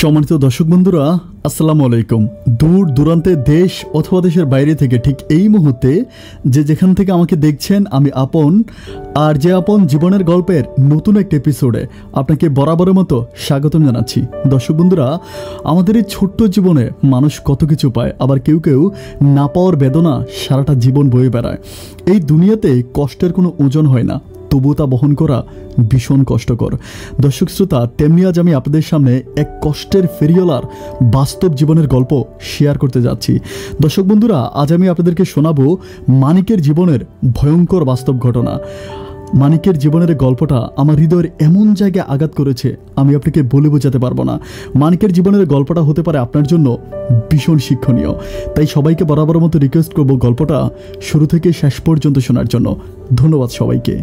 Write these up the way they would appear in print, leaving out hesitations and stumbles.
সম্মানিত দর্শক বন্ধুরা, আসসালামু আলাইকুম। দূর দূরান্তে দেশ অথবা দেশের বাইরে থেকে ঠিক এই মুহূর্তে যেখান থেকে আমাকে দেখছেন, আমি আপন আর যে আপন জীবনের গল্পের নতুন একটা এপিসোডে আপনাকে বরাবরের মতো স্বাগতম জানাচ্ছি। দর্শক বন্ধুরা, আমাদের এই ছোট্ট জীবনে মানুষ কত কিছু পায়, আবার কেউ কেউ না পাওয়ার বেদনা সারাটা জীবন বয়ে বেড়ায়। এই দুনিয়াতে কষ্টের কোনো ওজন হয় না, তবু তা বহন করা ভীষণ কষ্টকর। দর্শক শ্রোতা, তেমনি আজ আমি আপনাদের সামনে এক কষ্টের ফেরিওয়ালার বাস্তব জীবনের গল্প শেয়ার করতে যাচ্ছি। দর্শক বন্ধুরা, আজ আমি আপনাদেরকে শোনাবো মানিকের জীবনের ভয়ঙ্কর বাস্তব ঘটনা। মানিকের জীবনের গল্পটা আমার হৃদয়ের এমন জায়গায় আঘাত করেছে, আমি আপনাকে বলে বোঝাতে পারবো না। মানিকের জীবনের গল্পটা হতে পারে আপনার জন্য ভীষণ শিক্ষণীয়, তাই সবাইকে বরাবর মতো রিকোয়েস্ট করবো গল্পটা শুরু থেকে শেষ পর্যন্ত শোনার জন্য। ধন্যবাদ সবাইকে।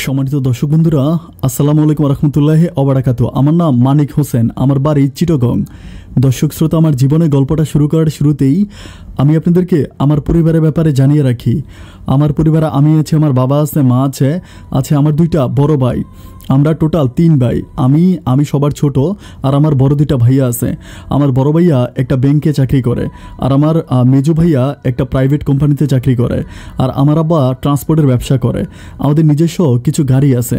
সম্মানিত দর্শক বন্ধুরা, আসসালামু আলাইকুম রহমতুল্লাহি ওবারাকাতু। আমার নাম মানিক হোসেন, আমার বাড়ি চিটাগং। দর্শক শ্রোতা, আমার জীবনের গল্পটা শুরু করার শুরুতেই আমি আপনাদেরকে আমার পরিবারের ব্যাপারে জানিয়ে রাখি। আমার পরিবারে আমি আছে, আমার বাবা আছে, মা আছে আমার দুইটা বড় ভাই। আমরা টোটাল 3 ভাই। আমি সবার ছোট, আর আমার বড় 2টা ভাইয়া আছে। আমার বড় ভাইয়া একটা ব্যাংকে চাকরি করে, আর আমার মেজো ভাইয়া একটা প্রাইভেট কোম্পানিতে চাকরি করে, আর আমার আব্বা ট্রান্সপোর্টের ব্যবসা করে। আমাদের নিজস্ব কিছু গাড়ি আছে।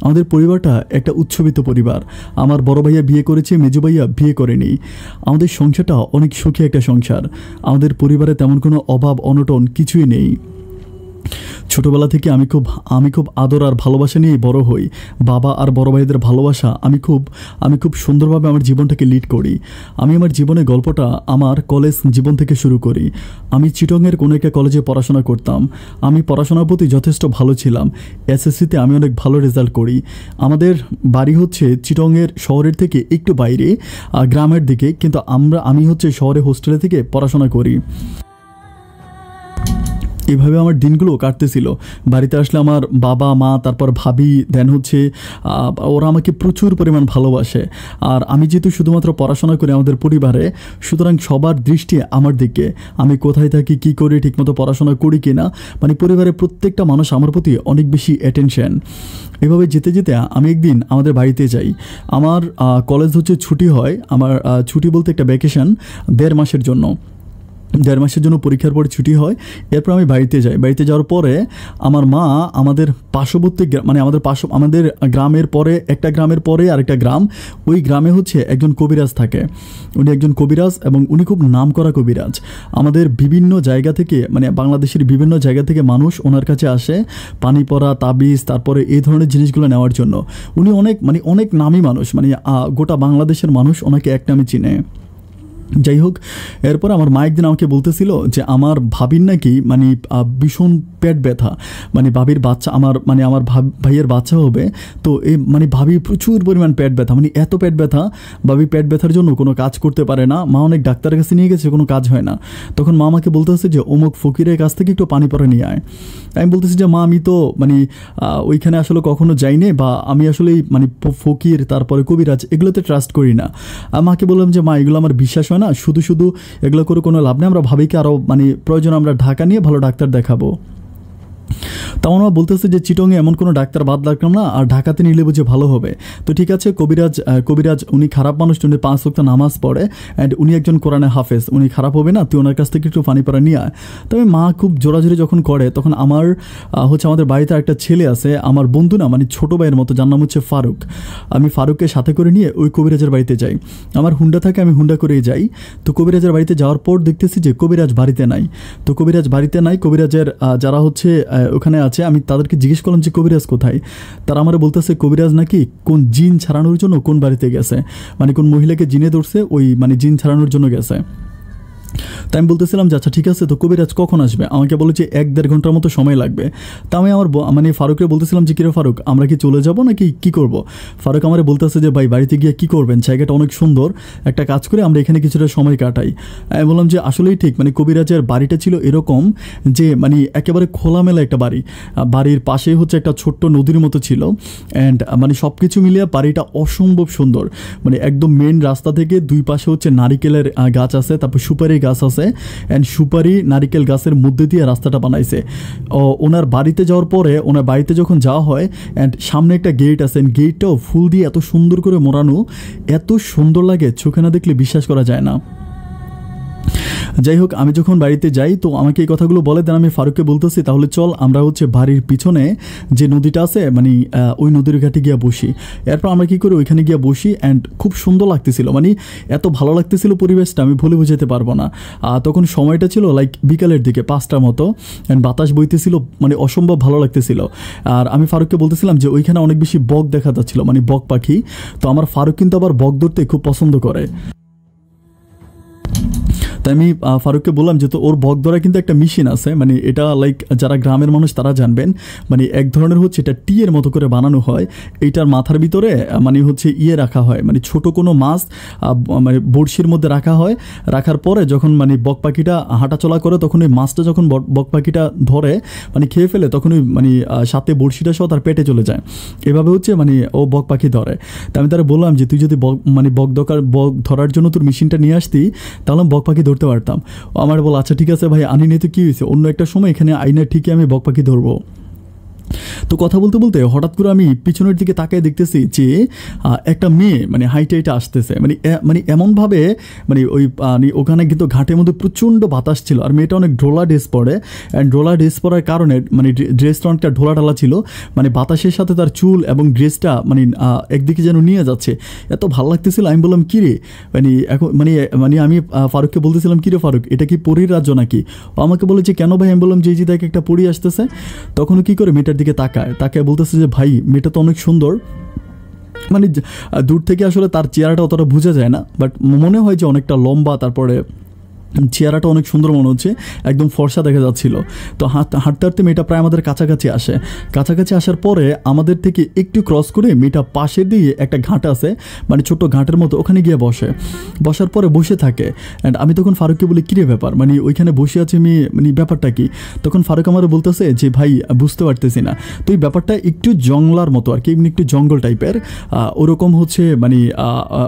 আমাদের পরিবারটা একটা উচ্ছ্বসিত পরিবার। আমার বড় ভাইয়া বিয়ে করেছে, মেজো ভাইয়া বিয়ে করেনি। আমাদের সংসারটা অনেক সুখী একটা সংসার। আমাদের পরিবারে তেমন কোনো অভাব অনটন কিছুই নেই। ছোটবেলা থেকে আমি খুব আদর আর ভালোবাসা নিয়ে বড় হই। বাবা আর বড় ভাইদের ভালোবাসা আমি খুব সুন্দরভাবে আমার জীবনটাকে লিড করি। আমি আমার জীবনের গল্পটা আমার কলেজ জীবন থেকে শুরু করি। আমি চিটংয়ের কোনো একটা কলেজে পড়াশোনা করতাম। আমি পড়াশোনার প্রতি যথেষ্ট ভালো ছিলাম। এসএসসিতে আমি অনেক ভালো রেজাল্ট করি। আমাদের বাড়ি হচ্ছে চিটংয়ের শহরের থেকে একটু বাইরে, গ্রামের দিকে, কিন্তু আমি হচ্ছে শহরে হোস্টেলে থেকে পড়াশোনা করি। এভাবে আমার দিনগুলো কাটতেছিল। বাড়িতে আসলে আমার বাবা মা, তারপর ভাবি, দেন হচ্ছে ওরা আমাকে প্রচুর পরিমাণ ভালোবাসে। আর আমি যেহেতু শুধুমাত্র পড়াশোনা করি আমাদের পরিবারে, সুতরাং সবার দৃষ্টি আমার দিকে। আমি কোথায় থাকি, কী করি, ঠিকমতো পড়াশোনা করি কি না, মানে পরিবারের প্রত্যেকটা মানুষ আমার প্রতি অনেক বেশি অ্যাটেনশন। এভাবে যেতে যেতে আমি একদিন আমাদের বাড়িতে যাই। আমার কলেজ হচ্ছে ছুটি হয়, আমার ছুটি বলতে একটা ভ্যাকেশন 1.5 মাসের জন্য। 1.5 মাসের জন্য পরীক্ষার পরে ছুটি হয়। এরপর আমি বাড়িতে যাই। বাড়িতে যাওয়ার পরে আমার মা আমাদের পার্শ্ববর্তী, মানে আমাদের গ্রামের পরে একটা গ্রামের পরে আরেকটা গ্রাম, ওই গ্রামে হচ্ছে একজন কবিরাজ থাকে। উনি একজন কবিরাজ এবং উনি খুব নামকরা কবিরাজ। আমাদের বিভিন্ন জায়গা থেকে, মানে বাংলাদেশের বিভিন্ন জায়গা থেকে মানুষ ওনার কাছে আসে পানি পড়া, তাবিজ, তারপরে এই ধরনের জিনিসগুলো নেওয়ার জন্য। উনি অনেক নামী মানুষ, মানে গোটা বাংলাদেশের মানুষ ওনাকে এক নামে চিনে। যাই হোক, এরপর আমার মা একদিন আমাকে বলতেছিল যে আমার ভাবির নাকি ভীষণ পেট ব্যথা, ভাবির বাচ্চা, আমার ভাইয়ের বাচ্চা হবে। তো এই ভাবি প্রচুর পরিমাণ পেট ব্যথা, এত পেট ব্যথা, ভাবি পেট ব্যথার জন্য কোনো কাজ করতে পারে না। মা অনেক ডাক্তারের কাছে নিয়ে গেছে, কোনো কাজ হয় না। তখন মা আমাকে বলতেছে যে অমুক ফকিরের কাছ থেকে একটু পানি পড়া নিয়ে আয়। আমি বলতেছি যে মা, আমি তো ওইখানে আসলে কখনো যাইনি, বা আমি আসলে ফকির, তারপরে কবিরাজ, এগুলোতে ট্রাস্ট করি না। মাকে বললাম যে মা, এগুলো আমার বিশ্বাস হয় না, শুধু এগুলো করে কোনো লাভ নেই। আমরা ভাবিকে আরও প্রয়োজন আমরা ঢাকা নিয়ে ভালো ডাক্তার দেখাবো। তাও আমরা বলতেছে যে চিটংয়ে এমন কোনো ডাক্তার বাদ রাখলাম না, আর ঢাকাতে নিলে বুঝে ভালো হবে। তো ঠিক আছে, কবিরাজ উনি খারাপ মানুষ, উনি 5 ওয়াক্ত নামাজ পড়ে, অ্যান্ড উনি একজন কোরআনে হাফেজ, উনি খারাপ হবে না, তুই ওনার কাছ থেকে একটু পানি পড়া নিয়ে আয়। তবে মা খুব জোরাজোরি যখন করে, তখন আমাদের বাড়িতে একটা ছেলে আছে, আমার বন্ধু না, ছোটো ভাইয়ের মতো, যার নাম হচ্ছে ফারুক। আমি ফারুককে সাথে করে নিয়ে ওই কবিরাজের বাড়িতে যাই। আমার হুন্ডা থাকে, আমি হুন্ডা করেই যাই। তো কবিরাজের বাড়িতে যাওয়ার পর দেখতেছি যে কবিরাজ বাড়িতে নাই। তো কবিরাজ বাড়িতে নাই, কবিরাজের যারা হচ্ছে ওখানে আছে, আমি তাদেরকে জিজ্ঞেস করলাম যে কবিরাজ কোথায়। তারা আমার বলতেছে কবিরাজ নাকি কোন জিন ছাড়ানোর জন্য কোন বাড়িতে গেছে, কোন মহিলাকে জিনে ধরছে, ওই জিন ছাড়ানোর জন্য গেছে। তাই আমি বলতেছিলাম যে আচ্ছা ঠিক আছে, তো কবিরাজ কখন আসবে? আমাকে বলে যে 1-1.5 ঘন্টার মতো সময় লাগবে। তা আমি আমার ফারুককে বলতেছিলাম যে কিরে ফারুক, আমরা কি চলে যাব নাকি কি করব? ফারুক আমার বলতেছে যে ভাই, বাড়িতে গিয়ে কি করবেন, জায়গাটা অনেক সুন্দর, একটা কাজ করে আমরা এখানে কিছুটা সময় কাটাই। আমি বললাম যে আসলেই ঠিক, কবিরাজের বাড়িটা ছিল এরকম যে একেবারে খোলামেলা একটা বাড়ি। বাড়ির পাশেই হচ্ছে একটা ছোট্ট নদীর মতো ছিল, অ্যান্ড সব কিছু মিলিয়ে বাড়িটা অসম্ভব সুন্দর। একদম মেন রাস্তা থেকে 2 পাশে হচ্ছে নারিকেলের গাছ আছে, তারপর সুপারি গাছ আছে অ্যান্ড সুপারি নারিকেল গাছের মধ্যে দিয়ে রাস্তাটা বানাইছে। ওনার বাড়িতে যাওয়ার পরে ওনার বাড়িতে যখন যাওয়া হয় অ্যান্ড সামনে একটা গেট আছে, গেটটাও ফুল দিয়ে এত সুন্দর করে মোড়ানো, এত সুন্দর লাগে চোখে না দেখলে বিশ্বাস করা যায় না। যাই হোক, আমি যখন বাড়িতে যাই তো আমাকে এই কথাগুলো বলে, দেন আমি ফারুককে বলতেছি তাহলে চল আমরা হচ্ছে বাড়ির পিছনে যে নদীটা আছে মানে ওই নদীর ঘাটে গিয়ে বসি। এরপর আমরা কী করি ওইখানে গিয়ে বসি অ্যান্ড খুব সুন্দর লাগতেছিল, মানে এত ভালো লাগতেছিল পরিবেশটা আমি ভুলে বোঝাতে পারবো না। তখন সময়টা ছিল লাইক বিকালের দিকে 5টার মতো অ্যান্ড বাতাস বইতেছিল, মানে অসম্ভব ভালো লাগতেছিল। আর আমি ফারুককে বলতেছিলাম যে ওইখানে অনেক বেশি বক দেখা যাচ্ছিলো, মানে বক পাখি। তো আমার ফারুক কিন্তু আবার বক ধরতে খুব পছন্দ করে। তাই আমি ফারুককে বললাম যে তো ওর বক ধরা কিন্তু একটা মেশিন আছে, মানে এটা লাইক যারা গ্রামের মানুষ তারা জানবেন, মানে এক ধরনের হচ্ছে এটা টিয়ের মতো করে বানানো হয়। এইটার মাথার ভিতরে মানে হচ্ছে রাখা হয়, মানে ছোট কোনো মাছ মানে বড়শির মধ্যে রাখা হয়। রাখার পরে যখন মানে বক পাখিটা হাঁটাচলা করে তখন ওই মাছটা যখন বক পাখিটা ধরে মানে খেয়ে ফেলে তখন ওই মানে সাথে বড়শিটা সহ তার পেটে চলে যায়। এভাবে হচ্ছে মানে ও বক পাখি ধরে। তা আমি তারা বললাম যে তুই যদি মানে বক ধরার জন্য তোর মেশিনটা নিয়ে আসতি তাহলে বক পাখি ধরতে পারতাম। আমার বল আচ্ছা ঠিক আছে ভাই, আনি নিয়ে তো কী হয়েছে, অন্য একটা সময় এখানে আইনা ঠিকই আমি বক পাখি ধরবো। তো কথা বলতে বলতে হঠাৎ করে আমি পিছনের দিকে তাকিয়ে দেখতেছি যে একটা মেয়ে মানে হাইটে আসতেছে, মানে এমনভাবে মানে ওই ওখানে কিন্তু ঘাটের মধ্যে প্রচণ্ড বাতাস ছিল। আর মেয়েটা অনেক ঢোলা ড্রেস পরে অ্যান্ড ঢোলা ড্রেস পরার কারণে মানে ড্রেসটা অনেকটা ঢোলা ঢালা ছিল, মানে বাতাসের সাথে তার চুল এবং ড্রেসটা মানে একদিকে যেন নিয়ে যাচ্ছে, এত ভালো লাগতেছিল। আমি বললাম কী রে, মানে এখন মানে মানে আমি ফারুককে বলতেছিলাম কী রে ফারুক, এটা কি পরীর রাজ্য নাকি? ও আমাকে বলে যে কেন ভাই? আমি বললাম যে দেখ একটা পরী আসতেছে। তখনও কী করে মেয়েটার দিকে তাকায় বলতেছে যে ভাই মেয়েটা তো অনেক সুন্দর, মানে দূর থেকে আসলে তার চেহারাটা অতটা বোঝা যায় না, বাট মনে হয় যে অনেকটা লম্বা, তারপরে চেহারাটা অনেক সুন্দর মনে হচ্ছে, একদম ফর্সা দেখা যাচ্ছিল। তো হাঁটতে হাঁটতে মেয়েটা প্রায় আমাদের কাছাকাছি আসে। কাছাকাছি আসার পরে আমাদের থেকে একটু ক্রস করে মেয়েটা পাশে দিয়ে একটা ঘাট আছে, মানে ছোট্ট ঘাটের মতো, ওখানে গিয়ে বসার পরে বসে থাকে। অ্যান্ড আমি তখন ফারুককে বলি কী রে ব্যাপার, মানে ওইখানে বসে আছে মেয়ে, মানে ব্যাপারটা কি? তখন ফারুক আমার বলতেছে যে ভাই বুঝতে পারতেছি না। তো এই ব্যাপারটা একটু জংলার মতো আর কি, এমনি একটু জঙ্গল টাইপের, ওরকম হচ্ছে মানে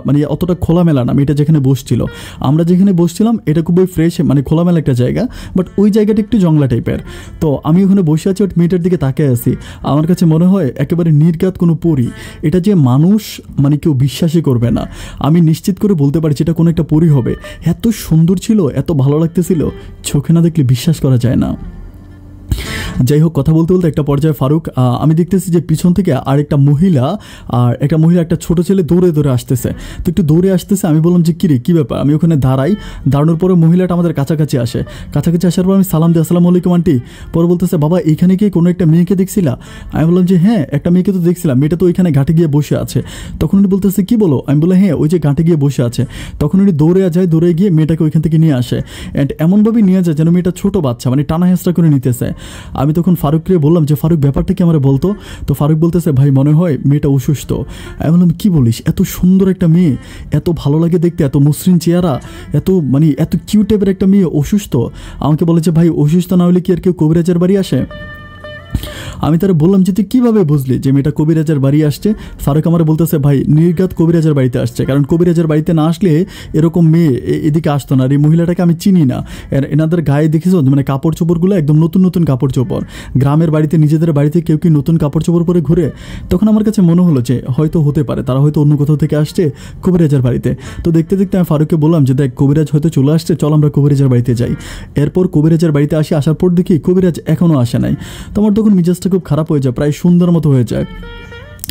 মানে অতটা খোলামেলা না। মেয়েটা যেখানে বসছিল, আমরা যেখানে বসছিলাম এটা খুবই ফ্রেশ মানে খোলামেলা একটা জায়গা, বাট ওই জায়গাটা একটু জংলা টাইপের। তো আমি ওখানে বসে আছি, ওই মেয়েটার দিকে তাকিয়ে আছি। আমার কাছে মনে হয় একেবারে নির্ঘাত কোনো পরী, এটা যে মানুষ মানে কেউ বিশ্বাসই করবে না। আমি নিশ্চিত করে বলতে পারছি এটা কোনো একটা পরী হবে, এত সুন্দর ছিল, এত ভালো লাগতেছিল, চোখে না দেখলে বিশ্বাস করা যায় না। যাই হোক, কথা বলতে বলতে একটা পর্যায়ে ফারুক আমি দেখতেছি যে পিছন থেকে আরেকটা মহিলা আর একটা একটা ছোট ছেলে দৌড়ে আসতেছে। তো একটু দৌড়ে আসতেছে, আমি বললাম যে কিরে কী ব্যাপার? আমি ওখানে দাঁড়ানোর পরে মহিলাটা আমাদের কাছাকাছি আসার পর আমি সালাম দিই, আসসালামু আলাইকুম আন্টি। পরে বলতেছে বাবা এইখানে কি কোনো একটা মেয়েকে দেখছিলা? আমি বললাম যে হ্যাঁ একটা মেয়েকে তো দেখছিলাম, মেয়েটা তো ওইখানে ঘাটে গিয়ে বসে আছে। তখন উনি বলতেছে কী বলো? আমি বললাম হ্যাঁ ওই যে ঘাটে গিয়ে বসে আছে। তখন উনি দৌড়ে গিয়ে মেয়েটাকে ওইখান থেকে নিয়ে আসে অ্যান্ড এমনভাবে নিয়ে যায় যেন মেয়েটা ছোটো বাচ্চা, মানে টানা হেঁচড়া করে নিতেছে। আমি তখন ফারুককে বললাম যে ফারুক ব্যাপারটা কি আমার বলতো? তো ফারুক বলতেছে ভাই মনে হয় মেয়েটা অসুস্থ। আমি বললাম কী বলিস, এত সুন্দর একটা মেয়ে, এত ভালো লাগে দেখতে, এত মসৃণ চেহারা, এত মানে এত কিউট টাইপের একটা মেয়ে অসুস্থ? আমাকে বলে যে ভাই অসুস্থ না হলে কি আর কেউ কবিরাজের বাড়ি আসে? আমি তারা বললাম যে তুই কীভাবে বুঝলি যে মেয়েটা কবিরাজের বাড়ি আসছে? ফারুক আমার বলতেছে ভাই নির্ঘাত কবিরাজের বাড়িতে আসছে, কারণ কবিরাজের বাড়িতে না আসলে এরকম মেয়ে এদিকে আসতো না। আর এই মহিলাটাকে আমি চিনি না, এনাদের গায়ে দেখেছো মানে কাপড় চোপড়গুলো একদম নতুন কাপড় চোপড়। গ্রামের বাড়িতে নিজেদের বাড়িতে কেউ কি নতুন কাপড় চোপড় পরে ঘুরে? তখন আমার কাছে মনে হলো যে হয়তো হতে পারে তারা হয়তো অন্য কোথাও থেকে আসছে কবিরাজের বাড়িতে। তো দেখতে দেখতে আমি ফারুককে বললাম যে দেখ কবিরাজ হয়তো চলে আসছে, চল আমরা কবিরাজের বাড়িতে যাই। এরপর কবিরাজের বাড়িতে আসার পর দেখি কবিরাজ এখনও আসে নাই। তো আমার তখন মেজাজটা খুব খারাপ হয়ে যায়, প্রায় সুন্দর মতো হয়ে যায়।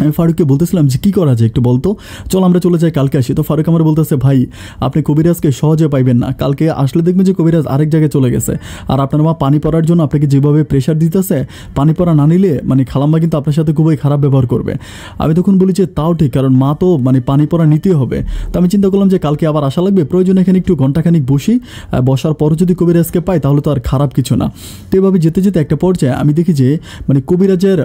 আমি ফারুককে বলতেছিলাম যে কী করা যায় একটু বলতো, চল আমরা চলে যাই, কালকে আসি। তো ফারুক আমার বলতেছে ভাই আপনি কবিরাজকে সহজে পাইবেন না, কালকে আসলে দেখবেন যে কবিরাজ আরেক জায়গায় চলে গেছে। আর আপনার মা পানি পড়ার জন্য আপনাকে যেভাবে প্রেশার দিতেছে, পানি পড়া না নিলে মানে খালাম্মা কিন্তু আপনার সাথে খুবই খারাপ ব্যবহার করবে। আমি তখন বলি যে তাও ঠিক, কারণ মা তো মানে পানি পড়া নিতেই হবে। তো আমি চিন্তা করলাম যে কালকে আবার আসা লাগবে, প্রয়োজন এখানে একটু ঘন্টাখানিক বসি, বসার পরও যদি কবিরাজকে পাই তাহলে তো আর খারাপ কিছু না। তো এভাবে যেতে যেতে একটা পর্যায়ে আমি দেখি যে মানে কবিরাজের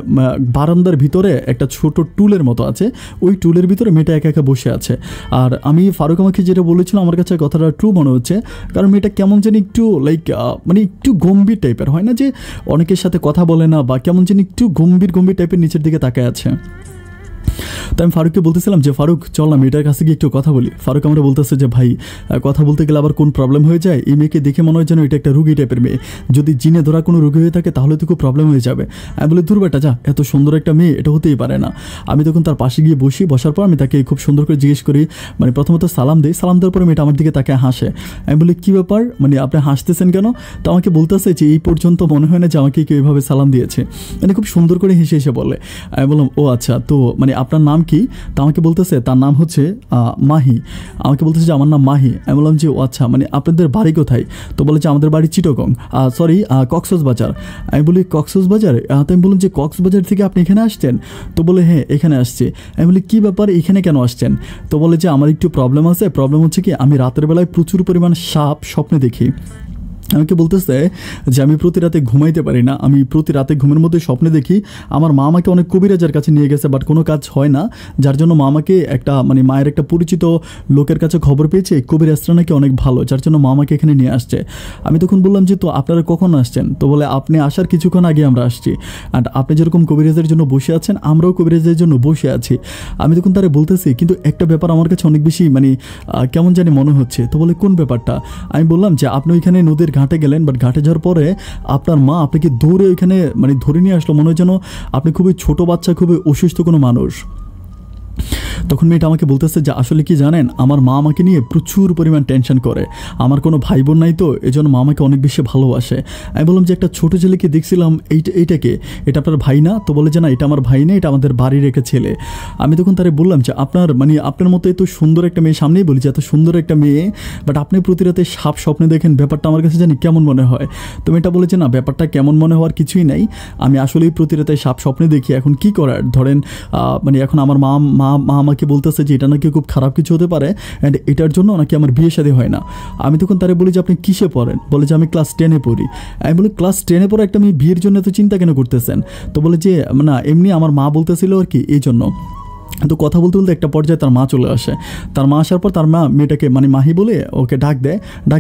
বারান্দার ভিতরে একটা ছোট টুলের মতো আছে, ওই টুলের ভিতরে মেয়েটা একা একা বসে আছে। আর আমি ফারুক আমাকে যেটা বলেছিল আমার কাছে কথাটা ট্রু মনে হচ্ছে, কারণ মেয়েটা কেমন যেন একটু লাইক মানে একটু গম্ভীর টাইপের, হয় না যে অনেকের সাথে কথা বলে না বা কেমন যেন একটু গম্ভীর টাইপের নিচের দিকে তাকায় আছে। তো আমি ফারুককে বলতেছিলাম যে ফারুক চল না মেয়েটার কাছে গিয়ে একটু কথা বলি। ফারুক আমরা বলতেছে যে ভাই কথা বলতে গেলে আবার কোন প্রবলেম হয়ে যায়, এই মেয়েকে দেখে মনে হয় যেন এটা একটা রুগী টাইপের মেয়ে, যদি জিনে ধরা কোনো রুগী হয়ে থাকে তাহলে তো খুব প্রবলেম হয়ে যাবে। আমি বলি দূর বেটা যা, এত সুন্দর একটা মেয়ে এটা হতেই পারে না। আমি তখন তার পাশে গিয়ে বসি, বসার পর আমি তাকে খুব সুন্দর করে জিজ্ঞেস করি, মানে প্রথমত সালাম দিই, সালাম দেওয়ার পরে মেয়েটা আমার দিকে তাকে হাসে। আমি বলি কী ব্যাপার, মানে আপনি হাসতেছেন কেন? তো আমাকে বলতেছে যে এই পর্যন্ত মনে হয় না যে আমাকে কেউ এইভাবে সালাম দিয়েছে, মানে খুব সুন্দর করে হেসে হেসে বলে। আমি বললাম ও আচ্ছা, তো মানে আপনার নাম কি? তা আমাকে বলতেছে তার নাম হচ্ছে মাহি। আমাকে বলতেছে যে আমার নাম মাহি। আমি বললাম যে ও আচ্ছা, মানে আপনাদের বাড়ি কোথায়? তো বলে যে আমাদের বাড়ি চিটাগং, সরি কক্সবাজার। আমি বলি কক্সবাজার? তো আমি বললাম যে কক্সবাজার থেকে আপনি এখানে আসছেন? তো বলে হ্যাঁ এখানে আসছে। আমি বলি কী ব্যাপার, এখানে কেন আসছেন? তো বলে যে আমার একটু প্রবলেম আছে, প্রবলেম হচ্ছে কি আমি রাতের বেলায় প্রচুর পরিমাণ সাপ স্বপ্নে দেখি। আমাকে বলতেছে যে আমি প্রতি রাতে ঘুমাইতে পারি না, আমি প্রতি রাতে ঘুমের মধ্যে স্বপ্নে দেখি আমার মা আমাকে অনেক কবিরাজের কাছে নিয়ে গেছে, বাট কোনো কাজ হয় না, যার জন্য মা আমাকে একটা মানে মায়ের একটা পরিচিত লোকের কাছে খবর পেয়েছে কবিরাজরা নাকি অনেক ভালো, যার জন্য মা আমাকে এখানে নিয়ে আসছে। আমি তখন বললাম যে তো আপনারা কখন আসছেন? তো বলে আপনি আসার কিছুক্ষণ আগে আমরা আসছি, অ্যান্ড আপনি যেরকম কবিরাজের জন্য বসে আছেন আমরাও কবিরাজের জন্য বসে আছি। আমি তখন তারা বলতেছি কিন্তু একটা ব্যাপার আমার কাছে অনেক বেশি মানে কেমন জানি মনে হচ্ছে। তো বলে কোন ব্যাপারটা? আমি বললাম যে আপনি ওইখানে নদীর ঘাটে গেলেন, বাট ঘাটে যাওয়ার পরে আপনার মা আপনাকে দৌড়ে ওইখানে মানে ধরে নিয়ে আসলো, মনে হয় যেন আপনি খুবই ছোট বাচ্চা, খুবই অসুস্থ কোনো মানুষ। তখন মেয়েটা আমাকে বলতেছে যে আসলে কি জানেন, আমার মা আমাকে নিয়ে প্রচুর পরিমাণ টেনশন করে, আমার কোনো ভাই বোন নাই, তো এই জন্য মা আমাকে অনেক বেশি ভালোবাসে। আমি বললাম যে একটা ছোটো ছেলেকে দেখছিলাম, এইটাকে, এটা আপনার ভাই না? তো বলে যে না এটা আমার ভাই না, এটা আমাদের বাড়ির একটা ছেলে। আমি তখন তারে বললাম যে আপনার মানে আপনার মতো এত সুন্দর একটা মেয়ে, সামনেই বলি যে এত সুন্দর একটা মেয়ে, বাট আপনি প্রতি রাতে সাপ স্বপ্নে দেখেন, ব্যাপারটা আমার কাছে জানি কেমন মনে হয়। তো মেয়েটা বলে যে না ব্যাপারটা কেমন মনে হওয়ার কিছুই নাই, আমি আসলেই প্রতি রাতে সাপ স্বপ্নে দেখি, এখন কি করার, ধরেন মানে এখন আমার মা আমাকে বলতেছে যে এটা নাকি খুব খারাপ কিছু হতে পারে, অ্যান্ড এটার জন্য নাকি আমার বিয়ে শাদী হয় না। আমি তখন তারে বলি যে আপনি কিসে পড়েন? বলে যে আমি ক্লাস 10-এ পড়ি। আমি বলি ক্লাস 10-এ পড়ে একটা মেয়ে বিয়ের জন্য তো চিন্তা কেন করতেছেন? তো বলে যে না এমনি আমার মা বলতেছিল আর কি, এই জন্য। তো কথা বলতে বলতে একটা পর্যায়ে তার মা চলে আসে। তার মা আসার পর তার মা মেয়েটাকে মানে মাহি বলে ওকে ডাক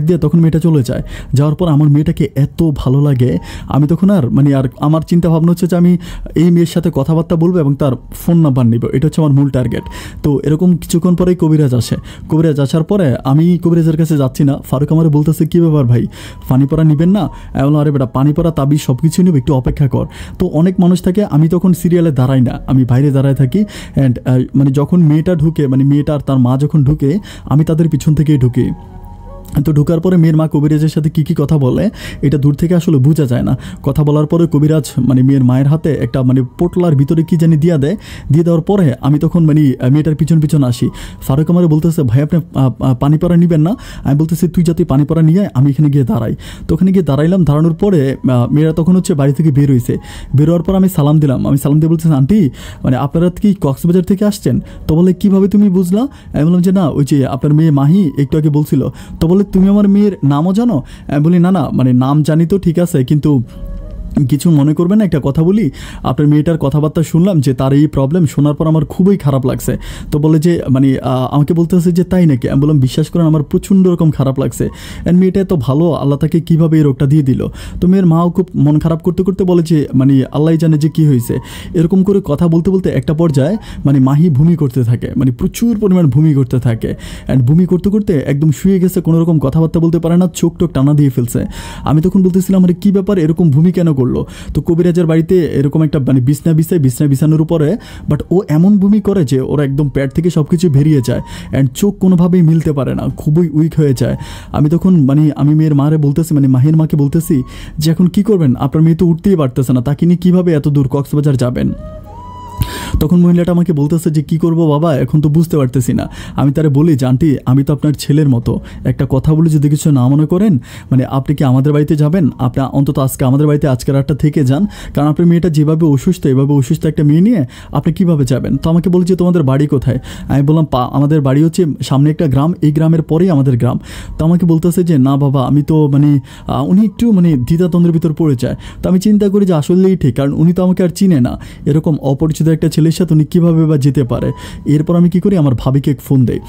দিয়ে তখন মেয়েটা চলে যায়। যাওয়ার পর আমার মেয়েটাকে এত ভালো লাগে, আমি তখন আর মানে আর আমার চিন্তা ভাবনা হচ্ছে যে আমি এই মেয়ের সাথে কথাবার্তা বলবো এবং তার ফোন নাম্বার নিব, এটা হচ্ছে আমার মূল টার্গেট। তো এরকম কিছুক্ষণ পরেই কবিরাজ আসে। কবিরাজ আসার পরে আমি কবিরাজের কাছে যাচ্ছি না, ফারুক আমার বলতেছে কী ব্যাপার ভাই, পানি পড়া নেবেন না? এমন আরে বেটা পানি পড়া তাবিজ সব কিছু নেবে, একটু অপেক্ষা কর। তো অনেক মানুষ থাকে, আমি তখন সিরিয়ালে দাঁড়াই না, আমি বাইরে দাঁড়ায় থাকি, অ্যান্ড মানে যখন মেয়েটা ঢুকে, মানে মেয়েটা আর তার মা যখন ঢুকে আমি তাদের পিছন থেকেই ঢুকি। তো ঢোকার পরে মেয়ের মা কবিরাজের সাথে কী কথা বলে এটা দূর থেকে আসলে বোঝা যায় না। কথা বলার পরে কবিরাজ মানে মেয়ের মায়ের হাতে একটা মানে পোটলার ভিতরে কী জানি দিয়ে দেওয়ার পরে আমি তখন মানে মেয়েটার পিছন আসি। ফারুক আমার বলতেছে ভাই আপনি পানি পড়া নেবেন না? আমি বলতেছি তুই যাতে পানি পড়া নিয়ে আমি এখানে গিয়ে দাঁড়াই। তো ওখানে গিয়ে দাঁড়াইলাম, দাঁড়ানোর পরে মেয়েরা তখন হচ্ছে বাড়ি থেকে বের হয়েছে। বেরোয়ার পর আমি সালাম দিলাম, আমি সালাম দিয়ে বলতেছি আন্টি মানে আপনারা কি কক্সবাজার থেকে আসছেন? তো বলে কীভাবে তুমি বুঝলা? আমি বললাম যে না ওই যে আপনার মেয়ে মাহি একটু আগে বলছিল। তো বলে তুমি আমার মেয়ের নামও জানো? বলি না মানে নাম জানি তো ঠিক আছে, কিন্তু কিছু মনে করবেন না, একটা কথা বলি, আপনার মেয়েটার কথাবার্তা শুনলাম যে তার এই প্রবলেম, শোনার পর আমার খুবই খারাপ লাগছে। তো বলে যে মানে আমাকে বলতেছে যে তাই নাকি? আমি বললাম বিশ্বাস করেন আমার প্রচণ্ড রকম খারাপ লাগছে, অ্যান্ড মেয়েটা এত ভালো, আল্লাহ তাকে কীভাবে এই রোগটা দিয়ে দিল। তো মেয়ের মাও খুব মন খারাপ করতে করতে বলে যে মানে আল্লাহ জানে যে কী হয়েছে। এরকম করে কথা বলতে বলতে একটা পর্যায়ে মানে মাহি ভূমি করতে থাকে, মানে প্রচুর পরিমাণ ভূমি করতে থাকে, অ্যান্ড ভূমি করতে করতে একদম শুয়ে গেছে, কোনো রকম কথাবার্তা বলতে পারে না, চোখ টোক টানা দিয়ে ফেলছে। আমি তখন বলতেছিলাম আরে কী ব্যাপার, এরকম ভূমি কেন করলো? তো কবিরাজের বাড়িতে এরকম একটা মানে বিছনা বিছানোর উপরে, বাট ও এমন ভূমি করে যে ওর একদম পেট থেকে সব কিছু বেরিয়ে যায়, অ্যান্ড চোখ কোনোভাবেই মিলতে পারে না, খুবই উইক হয়ে যায়। আমি তখন মানে আমি মেয়ের মারে বলতেছি, মানে মাহির মাকে বলতেছি যে এখন কী করবেন, আপনার মেয়ে তো উঠতেই পারতেছে না, তাকে নিয়ে কীভাবে এত দূর কক্সবাজার যাবেন? তখন মহিলাটা আমাকে বলতেছে যে কী করবো বাবা, এখন তো বুঝতে পারতেছি না। আমি তারে বলি যে আন্টি আমি তো আপনার ছেলের মতো, একটা কথা বলে যদি কিছু না মনে করেন, মানে আপনি কি আমাদের বাড়িতে যাবেন? আপনি অন্তত আজকে আমাদের বাড়িতে আজকে রাতটা থেকে যান, কারণ আপনার মেয়েটা যেভাবে অসুস্থ, এভাবে অসুস্থ একটা মেয়ে নিয়ে আপনি কীভাবে যাবেন? তো আমাকে বলি যে তোমাদের বাড়ি কোথায়? আমি বললাম আমাদের বাড়ি হচ্ছে সামনে একটা গ্রাম, এই গ্রামের পরেই আমাদের গ্রাম। তো আমাকে বলতেছে যে না বাবা আমি তো মানে উনি একটু মানে দ্বিধাদ্বন্দ্বের ভিতর পড়ে যায়। তো আমি চিন্তা করি যে আসলেই ঠিক, কারণ উনি তো আমাকে আর চিনে না, এরকম অপরিচিত একটা ছেলের সাথে উনি কীভাবে বা যেতে পারে। এরপর আমি কী করি, আমার ভাবিকে ফোন দিই।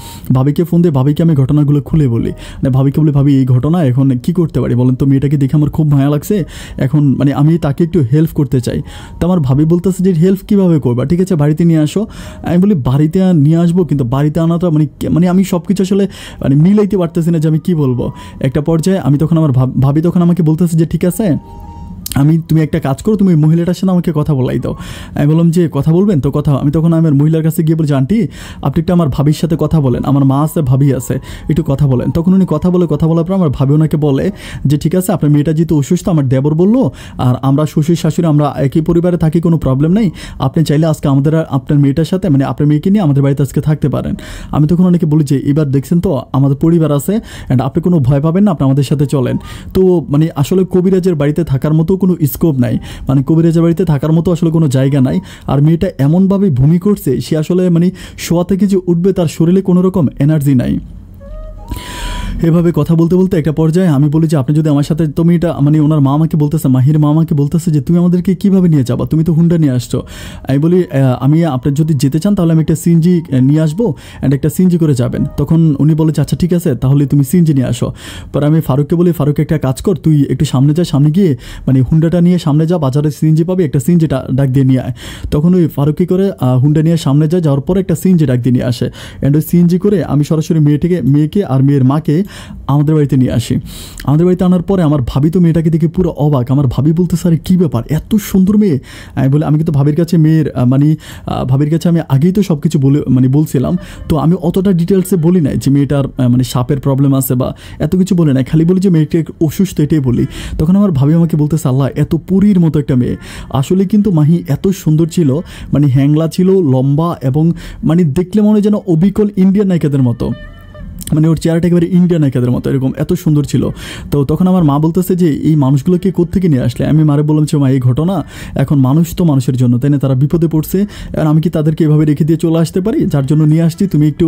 ভাবিকে আমি ঘটনাগুলো খুলে বলি, মানে ভাবিকে বলি ভাবি এই ঘটনা, এখন কী করতে পারি বলেন তো, মেয়েটাকে দেখে আমার খুব মায়া লাগছে, এখন মানে আমি তাকে একটু হেল্প করতে চাই। তো আমার ভাবি বলতেছে যে হেল্প কীভাবে করবা, ঠিক আছে বাড়িতে নিয়ে আসো। আমি বলি বাড়িতে নিয়ে আসবো, কিন্তু বাড়িতে আনাটা মানে আমি সব কিছু আসলে মানে মিলাইতে পারতেছি না যে আমি কী বলবো। একটা পর্যায়ে আমি তখন আমার ভাবি তখন আমাকে বলতেছে যে ঠিক আছে তুমি একটা কাজ করো, তুমি মহিলাটার সাথে আমাকে কথা বলাই দাও। আমি বললাম যে কথা বলবেন তো কথা, আমি তখন আমার মহিলার কাছে গিয়ে বলছি আন্টি আপনি একটু আমার ভাবির সাথে কথা বলেন, আমার মা আছে ভাবি আছে, একটু কথা বলেন। তখন উনি কথা বলার পর আমার ভাবি ওনাকে বলে যে ঠিক আছে আপনার মেয়েটা যেহেতু অসুস্থ, আমার দেবর বললো, আর আমরা শ্বশুর শাশুড়ি আমরা একই পরিবারে থাকি, কোনো প্রবলেম নেই, আপনি চাইলে আজকে আমাদের আপনার মেয়েটার সাথে মানে আপনার মেয়েকে নিয়ে আমাদের বাড়িতে আজকে থাকতে পারেন। আমি তখন অনেকে বলি যে এবার দেখছেন তো আমাদের পরিবার আছে অ্যান্ড আপনি কোনো ভয় পাবেন না, আপনি আমাদের সাথে চলেন। তো মানে আসলে কবিরাজের বাড়িতে থাকার মতো কোনো স্কোপ নাই, মানে কবিরাজের বাড়িতে থাকার মতো আসলে কোনো জায়গা নাই। আর মেয়েটা এমনভাবে ভূমি করছে, সে আসলে মানে শোয়া থেকে যে উঠবে তার শরীরে কোনো রকম এনার্জি নাই। এভাবে কথা বলতে বলতে একটা পর্যায়ে আমি বলি যে আপনি যদি আমার সাথে, তুমি এটা মানে ওনার মা আমাকে বলতেছে, মাহির মা আমাকে বলতেছে যে তুমি আমাদেরকে কীভাবে নিয়ে যাবা, তুমি তো হুন্ডা নিয়ে আসছো। আমি বলি আমি আপনি যদি যেতে চান তাহলে আমি একটা সিএনজি নিয়ে আসবো অ্যান্ড একটা সিএনজি করে যাবেন। তখন উনি বলে যে আচ্ছা ঠিক আছে তাহলে তুমি সিএনজি নিয়ে আসো। পরে আমি ফারুককে বলি ফারুক একটা কাজ কর, তুই একটু সামনে যা, সামনে গিয়ে মানে হুন্ডাটা নিয়ে সামনে যা, বাজারে সিএনজি পাবি, একটা সিএনজিটা ডাক দিয়ে নিয়ে আয়। তখন ওই ফারুক কী করে হুন্ডা নিয়ে সামনে যায়, যাওয়ার পরে একটা সিএনজি ডাক দিয়ে নিয়ে আসে অ্যান্ড ওই সিএনজি করে আমি সরাসরি মেয়েকে আর মেয়ের মাকে আমাদের বাড়িতে নিয়ে আসি। আমাদের বাড়িতে আনার পরে আমার ভাবি তো মেয়েটাকে দেখে পুরো অবাক। আমার ভাবি বলতে স্যার কী ব্যাপার, এত সুন্দর মেয়ে। আমি বলি আমি কিন্তু ভাবির কাছে ভাবির কাছে আমি আগেই তো সব কিছু বলছিলাম, তো আমি অতটা ডিটেলসে বলি নাই যে মেয়েটার মানে সাপের প্রবলেম আছে বা এত কিছু বলি নাই, খালি বলি যে মেয়েটা অসুস্থ, এটাই বলি। তখন আমার ভাবি আমাকে বলতেছে আল্লাহ এত পুরীর মতো একটা মেয়ে। আসলে কিন্তু মাহি এত সুন্দর ছিল, মানে হ্যাংলা ছিল, লম্বা এবং মানে দেখলে মনে হয় যেন অবিকল ইন্ডিয়ান নায়িকাদের মতো, মানে ওর চেহারাটা একেবারে ইন্ডিয়ান নায়িকাদের মতো এরকম এত সুন্দর ছিল। তো তখন আমার মা বলতেছে যে এই মানুষগুলোকে কোত্থেকে নিয়ে আসলে। আমি মারে বললাম যে মা এই ঘটনা, এখন মানুষ তো মানুষের জন্য তাই না, তারা বিপদে পড়ছে, আর আমি কি তাদেরকে এভাবে রেখে দিয়ে চলে আসতে পারি, যার জন্য নিয়ে আসছি, তুমি একটু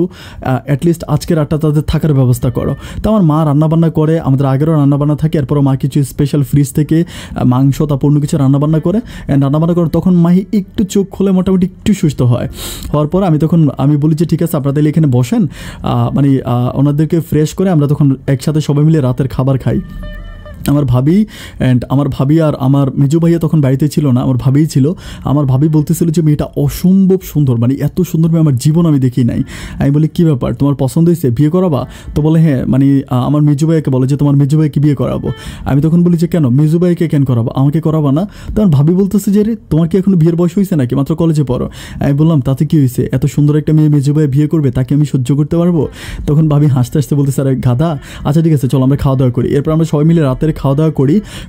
অ্যাটলিস্ট আজকের রাতটা তাদের থাকার ব্যবস্থা করো। তো আমার মা রান্নাবান্না করে, আমাদের আগেরও রান্নাবান্না থাকে, এরপরও মা কিছু স্পেশাল ফ্রিজ থেকে মাংস তারপর অন্য কিছু রান্নাবান্না করে তখন মাহি একটু চোখ খুলে মোটামুটি একটু সুস্থ হওয়ার পর আমি বলি যে ঠিক আছে আপনারা তাহলে এখানে বসেন, মানে ওনাদেরকে ফ্রেশ করে আমরা তখন একসাথে সবাই মিলে রাতের খাবার খাই। আমার ভাবি আর আমার মেজো ভাইয়া তখন বাড়িতে ছিল না, আমার ভাবিই ছিল। আমার ভাবি বলতেছিল যে মেয়েটা অসম্ভব সুন্দর, মানে এত সুন্দর মেয়ে আমার জীবন আমি দেখি নাই। আমি বলি কী ব্যাপার, তোমার পছন্দ হয়েছে, বিয়ে করাবা? তো বলে হ্যাঁ, মানে আমার মেজো ভাইয়াকে বলে যে তোমার মেজো ভাইকে বিয়ে করাবো। আমি তখন বলি যে কেন, মেজো ভাইকে কেন করাবো, আমাকে করাবা না? তখন ভাবি বলতেছে যে রে তোমার কি এখনো বিয়ের বয়স হয়েছে নাকি, মাত্র কলেজে পড়ো। আমি বললাম তাতে কী হয়েছে, এত সুন্দর একটা মেয়ে মেজো ভাই বিয়ে করবে, তাকে আমি সহ্য করতে পারবো? তখন ভাবি হাসতে হাসতে বলতেছে আরে গাধা, আচ্ছা ঠিক আছে চলো আমরা খাওয়া দাওয়া করি। এরপর আমরা সবাই মিলে রাতের খাওয়া দাওয়া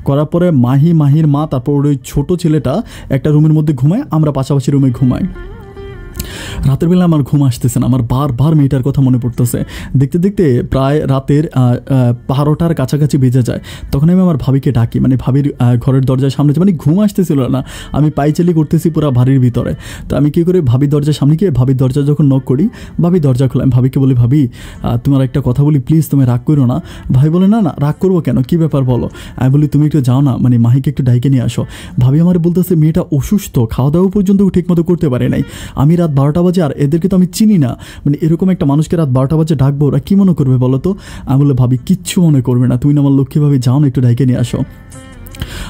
করার পরে মাহির মা তারপর ওই ছোট ছেলেটা একটা রুমের মধ্যে ঘুমায়, আমরা পাশাপাশি রুমে ঘুমাই। রাতের বেলা আমার ঘুম আসতেছে না, আমার বারবার মেয়েটার কথা মনে পড়তেছে। দেখতে দেখতে প্রায় রাতের 12টার কাছাকাছি বেজে যায়। তখন আমি আমার ভাবিকে ডাকি, মানে ভাবির ঘরের দরজার সামনে, মানে ঘুম আসতেছিল না, আমি পাইচালি করতেছি পুরো বাড়ির ভিতরে। তো আমি কী করে ভাবির দরজার সামনে গিয়ে ভাবির দরজা যখন নক করি, ভাবি দরজা খোলা। আমি ভাবিকে বলি ভাবি তোমার একটা কথা বলি প্লিজ, তুমি রাগ করো না। ভাই বলে না না রাগ করবো কেন, কী ব্যাপার বলো। আমি বলি তুমি একটু যাও না, মানে মাহিকে একটু ডাইকে নিয়ে আসো। ভাবি আমার বলতেছে মেয়েটা অসুস্থ, খাওয়া দাওয়া পর্যন্ত ঠিকমতো করতে পারে নাই। আমি রাত 12টা বাজে, আর এদেরকে তো আমি চিনি না, মানে এরকম একটা মানুষকে রাত 12টা বাজে ডাকবো, ওরা কী মনে করবে বলো তো? আমি বলে ভাবি কিচ্ছু মনে করবে না, তুমি না আমার লক্ষ্মী ভাবি, যাও না একটু ডাইকে নিয়ে আসো।